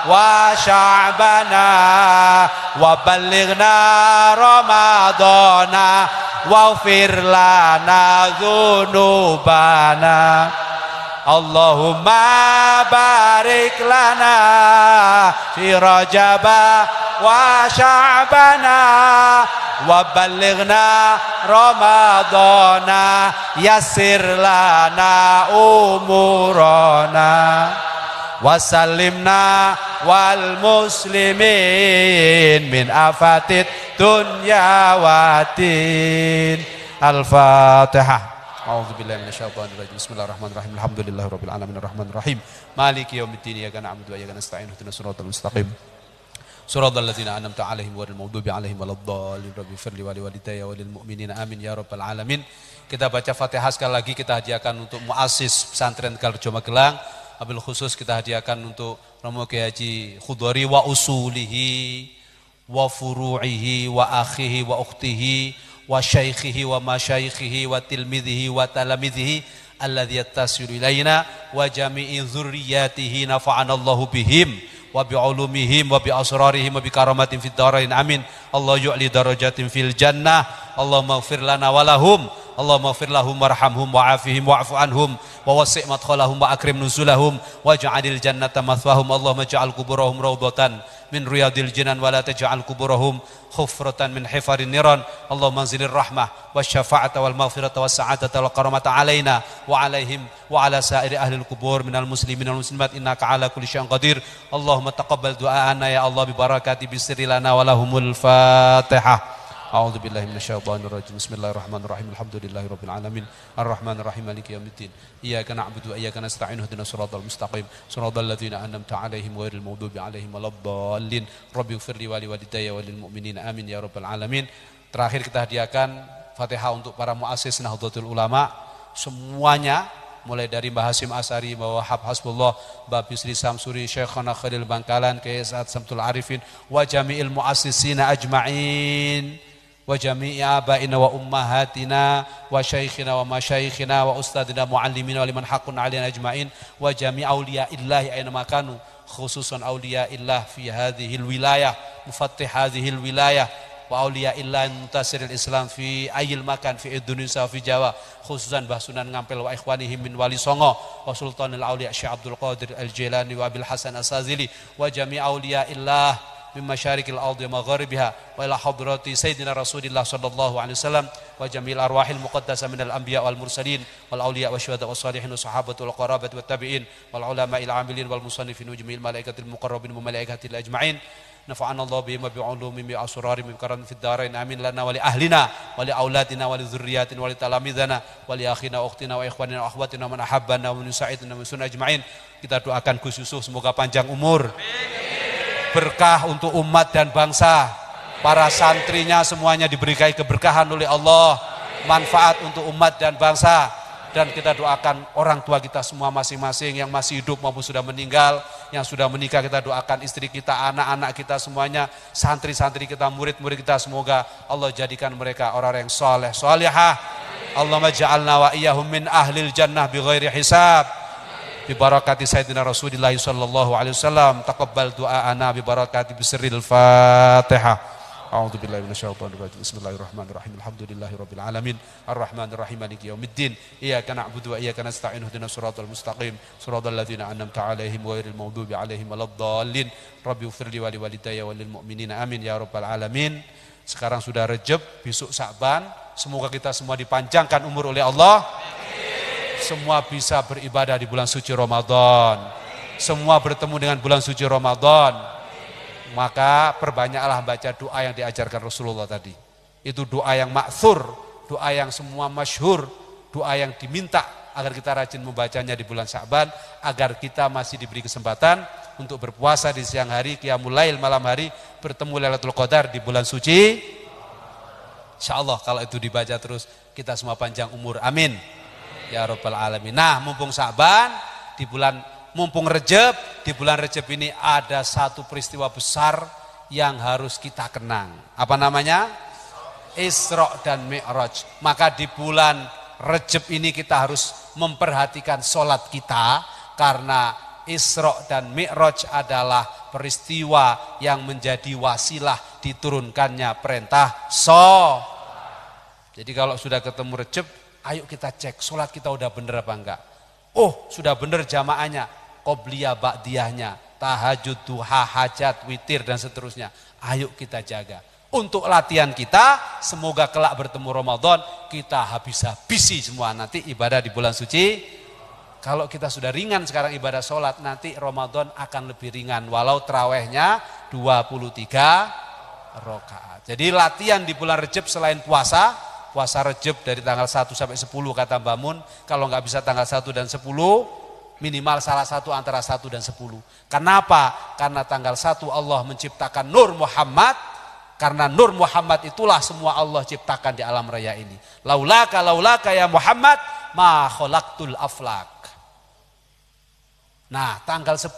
وشعبنا وبلغنا رمضان واغفر لنا ذنوبنا اللهم بارك لنا في رجب وشعبنا وبلغنا رمضان يسر لنا أمورنا وسلمنا والمسلمين من آفات الدنيا والدين الفاتحة أعوذ بالله من الشيطان الرجيم بسم الله الرحمن الرحيم الحمد لله رب العالمين الرحمن الرحيم مالك يوم الدين إياك نعبد وإياك نستعين اهدنا الصراط المستقيم صراط الذين أنعمت عليهم غير المغضوب عليهم ولا الضالين رب اغفر لي ولوالدي وللمؤمنين آمين ya rabbal alamin. Kita baca Fatihah sekali lagi, kita hadiahkan untuk muassis pesantren Karjo Magelang. Wabil khusus kita hadiahkan untuk Romo Kiai Haji Khudori wa usulihi wa furu'ihi wa akhihi wa ukhtihi wa syaikhihi wa masyaikhihi wa tilmidhihi wa talamidhihi alladhi yattasilu ilaina wa jami'i dzurriyyatihi nafa'anallahu bihim wa bi'ulumihim wa bi'asrarihim wa bikaramatin fid dharain amin. Allah yu'li darajatin fil jannah. Allahumma ighfir lana wa lahum. Allahumma ighfir lahum warhamhum wa'afihim wa'fu anhum wa wasi' madkhalahum wa akrim nuzulahum waj'alil jannata mathwahum. Allahumma ij'al kuburahum rawdatan min riyadil jinan wa la taj'al kuburahum khufratan min hifarin niran. Allahumma anzilir rahmah wasyafa'ata wal maghfirata was sa'adata wal karamata alaina wa alaihim wa ala sa'iri ahlil kubur minal muslimin wal muslimat innaka ala kulli syai'in qadir. Allahumma taqabbal du'aana ya Allah bi barakati bisri lana wa lahumul Fatihah. A'udzu billahi minasyaitonir rajim. Bismillahirrahmanirrahim. Alhamdulillahirabbil alamin. Arrahmanir rahim maliki yaumiddin. Iyyaka na'budu wa iyyaka nasta'in. Ihdinas siratal mustaqim. Shiratal ladzina an'amta 'alaihim ghairil maghdubi 'alaihim waladdallin. Rabbighfirli wa liwalidayya wa lil mu'minina amin ya rabbal alamin. Terakhir kita hadiahkan Fatihah untuk para muassis Nahdlatul Ulama semuanya, mulai dari Mbah Hasyim Asy'ari, Mbah Wahab Hasbullah, Mbah Bisri Samsuri, Syekhana Khalil Bangkalan, Kyai Sa'ad Samsul Arifin, wa jami'il muassisina ajma'in, wa jami'i abaina wa ummahatina wa syaikhina wa masyaikhina wa ustadina muallimina wa liman haqqun alaina ajma'in wa jami' auliya'illahi aina makanu khususan auliya'illah fi hadhil wilayah mufattih hadhil wilayah wa auliya'illah muntasiril islam fi ayil makan fi Indonesia fi Jawa khususan Mbah Sunan Ngampel wa ikhwanihim min Wali Songo wa sultanil auliya Syekh Abdul Qadir Al-Jilani wa Abil Hasan As-Sazili wa jami' auliya'illah min masyarikil ardi wa magharibiha wa ila hadrati sayyidina Rasulillah sallallahu alaihi wasallam wa jami'il arwahil muqaddasah minal anbiya wal mursalin wal auliya wasyuhada was salihin was sahabati wal qarabat wat tabi'in wal ulama'il amilin wal musannifin wa jami'il malaikatil muqarrabin wa malaikatil ajma'in nafa'ana Allah bihim wa bi'ulumihim wa asrarihim wa karam fid darain amin lana wa li ahlina wa li auladina wa li dzurriyyatina wa li talamidana wa li akhina wa ukhtina wa ikhwanina wa akhwatina man ahabbana wa min sa'idina wa sunna ajma'in. Kita doakan Gus Yusuf semoga panjang umur, berkah untuk umat dan bangsa, para santrinya semuanya diberikan keberkahan oleh Allah, manfaat untuk umat dan bangsa. Dan kita doakan orang tua kita semua masing-masing yang masih hidup maupun sudah meninggal, yang sudah menikah kita doakan istri kita, anak-anak kita semuanya, santri-santri kita, murid-murid kita, semoga Allah jadikan mereka orang yang soleh, solehah. Allahumma ja'alna wa iyyahum min ahlil jannah bighairi hisab. Bi barakati sayyidina Rasulillah sallallahu alaihi wasallam, taqabbal du'aana bi barakati bisril Fatihah. A'udzu billahi minasyaitonir rajim. Bismillahirrahmanirrahim. Alhamdulillahirabbil alamin. Arrahmanir rahim maliki yaumiddin. Iyyaka na'budu wa iyyaka nasta'in. Ihdinas siratal mustaqim. Siratal ladzina an'amta 'alaihim ghairil maghdubi 'alaihim waladdallin. Rabbi ighfirli wa liwalidayya walil mu'minina. Amin ya rabbal alamin. Sekarang sudah Rejab, besok Sa'ban. Semoga kita semua dipanjangkan umur oleh Allah. Semua bisa beribadah di bulan suci Ramadan. Semua bertemu dengan bulan suci Ramadan. Maka perbanyaklah baca doa yang diajarkan Rasulullah tadi. Itu doa yang ma'thur, doa yang semua masyhur, doa yang diminta agar kita rajin membacanya di bulan Sa'ban, agar kita masih diberi kesempatan untuk berpuasa di siang hari, qiyamul lail malam hari, bertemu Lailatul Qadar di bulan suci. Insyaallah kalau itu dibaca terus kita semua panjang umur. Amin. Ya rabbal alamin. Nah, mumpung Sa'ban, mumpung Rejab, di bulan Rejab ini ada satu peristiwa besar yang harus kita kenang. Apa namanya? Isra dan Mi'raj. Maka di bulan Rejab ini kita harus memperhatikan sholat kita, karena Isra dan Mi'raj adalah peristiwa yang menjadi wasilah diturunkannya perintah sholat. Jadi kalau sudah ketemu Rejab, ayo kita cek sholat kita udah bener apa enggak. Oh, sudah bener jamaahnya, qobliyah ba'diyahnya, tahajud, duha, hajat, witir dan seterusnya. Ayo kita jaga. Untuk latihan kita, semoga kelak bertemu Ramadan, kita habis-habisi semua nanti ibadah di bulan suci. Kalau kita sudah ringan sekarang ibadah sholat, nanti Ramadan akan lebih ringan. Walau terawihnya 23 rakaat. Jadi latihan di bulan Rejab selain puasa Rejab dari tanggal 1 sampai 10 kata Mbak Mun. Kalau nggak bisa tanggal 1 dan 10, minimal salah satu antara 1 dan 10. Kenapa? Karena tanggal 1 Allah menciptakan Nur Muhammad. Karena Nur Muhammad itulah semua Allah ciptakan di alam raya ini. Laulaka ya Muhammad ma khalaqtul aflak. Nah, tanggal 10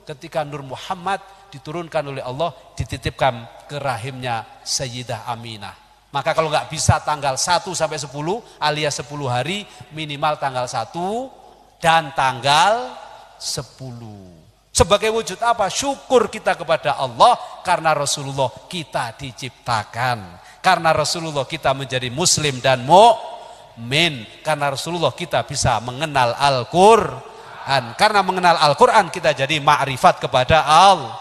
ketika Nur Muhammad diturunkan oleh Allah, dititipkan ke rahimnya Sayyidah Aminah. Maka kalau nggak bisa tanggal 1 sampai 10 alias 10 hari, minimal tanggal 1 dan tanggal 10. Sebagai wujud apa? Syukur kita kepada Allah karena Rasulullah kita diciptakan. Karena Rasulullah kita menjadi muslim dan mukmin. Karena Rasulullah kita bisa mengenal Al-Qur'an. Karena mengenal Al-Qur'an kita jadi ma'rifat kepada Allah.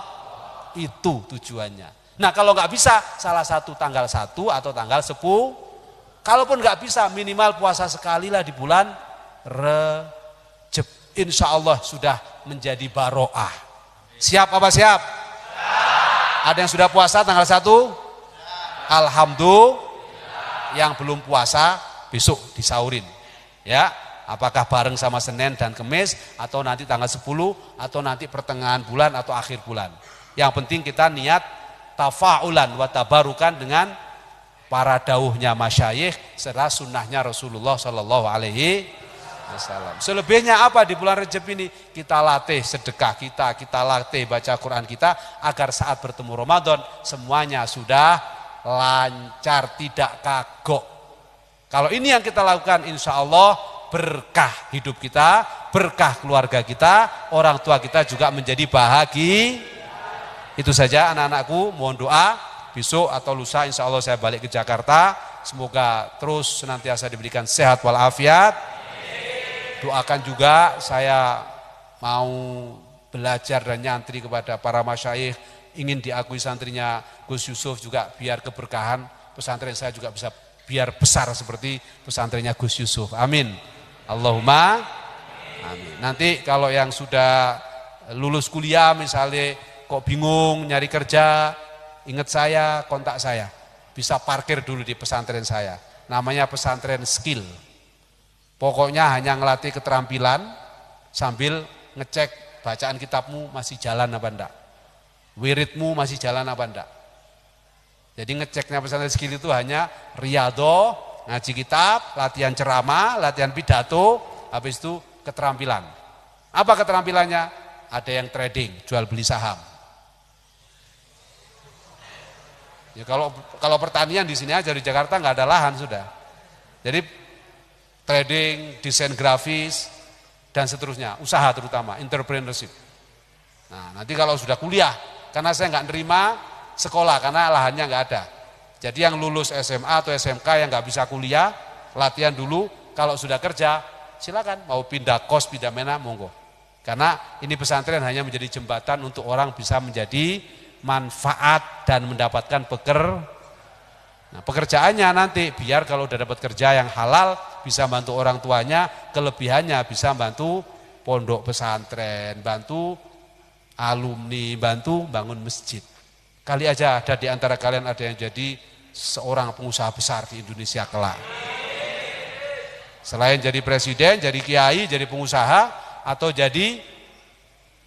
Itu tujuannya. Nah, kalau nggak bisa salah satu tanggal 1 atau tanggal 10. Kalaupun nggak bisa minimal puasa sekali lah di bulan Rejab. Insya Allah sudah menjadi baroah. Siap apa siap? Ada yang sudah puasa tanggal 1? Alhamdulillah. Yang belum puasa besok disaurin. Ya, apakah bareng sama Senin dan Kamis atau nanti tanggal 10 atau nanti pertengahan bulan atau akhir bulan. Yang penting kita niat tafa'ulan wa tabarukan dengan para dawuhnya masyayikh serta sunnahnya Rasulullah sallallahu alaihi wasallam. Selebihnya apa di bulan Rejab ini? Kita latih sedekah kita latih baca Quran kita agar saat bertemu Ramadan semuanya sudah lancar, tidak kagok. Kalau ini yang kita lakukan, insya Allah berkah hidup kita, berkah keluarga kita, orang tua kita juga menjadi bahagia. Itu saja anak-anakku, mohon doa. Besok atau lusa insya Allah saya balik ke Jakarta. Semoga terus senantiasa diberikan sehat walafiat. Doakan juga saya mau belajar dan nyantri kepada para masyayikh, ingin diakui santrinya Gus Yusuf juga biar keberkahan pesantren saya juga bisa biar besar seperti pesantrennya Gus Yusuf. Amin. Allahumma amin. Nanti kalau yang sudah lulus kuliah misalnya kok bingung nyari kerja, ingat saya, kontak saya. Bisa parkir dulu di pesantren saya. Namanya pesantren skill. Pokoknya hanya ngelatih keterampilan sambil ngecek bacaan kitabmu masih jalan apa enggak. Wiridmu masih jalan apa enggak. Jadi ngeceknya pesantren skill itu hanya riyadhah, ngaji kitab, latihan ceramah, latihan pidato, habis itu keterampilan. Apa keterampilannya? Ada yang trading, jual beli saham. Ya kalau pertanian di sini aja di Jakarta nggak ada lahan sudah. Jadi trading, desain grafis dan seterusnya, usaha terutama, entrepreneurship. Nah, nanti kalau sudah kuliah, karena saya nggak nerima sekolah karena lahannya nggak ada. Jadi yang lulus SMA atau SMK yang nggak bisa kuliah, latihan dulu. Kalau sudah kerja, silakan mau pindah kos, pindah mana, monggo. Karena ini pesantren hanya menjadi jembatan untuk orang bisa menjadi manfaat dan mendapatkan Nah, pekerjaannya nanti biar kalau udah dapat kerja yang halal bisa bantu orang tuanya, kelebihannya bisa bantu pondok pesantren, bantu alumni, bantu bangun masjid. Kali aja ada di antara kalian ada yang jadi seorang pengusaha besar di Indonesia kelak. Selain jadi presiden, jadi kiai, jadi pengusaha, atau jadi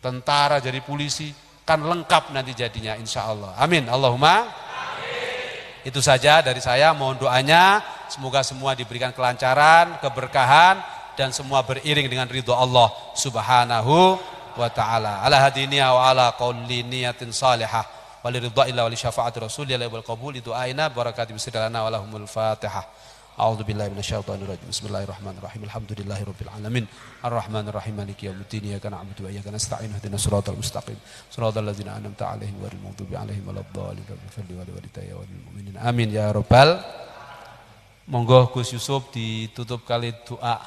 tentara, jadi polisi, kan lengkap nanti jadinya insya Allah. Amin. Allahumma. Amin. Itu saja dari saya, mohon doanya, semoga semua diberikan kelancaran, keberkahan, dan semua beriring dengan ridho Allah subhanahu wa ta'ala. Ala hadiniya wa ala qawli niyatin salihah. Waliridhaillah wa li syafa'ati rasulillah wal qabuli du'aina barakati bisidalana wa lahumul fatihah. A'udzu billahi minasyaitonir rajim. Bismillahirrahmanirrahim. Alhamdulillahirabbil alamin. Arrahmanir rahim maliki yaumiddin. Iyyaka na'budu wa iyyaka nasta'in. Ihdinas siratal mustaqim. Shiratal ladzina an'amta 'alaihim ghairil maghdubi 'alaihim waladdallin. Rabbighfirli wa li walidayya wa lil mu'minin. Amin ya rabbal. Monggo Gus Yusuf ditutup kali doa.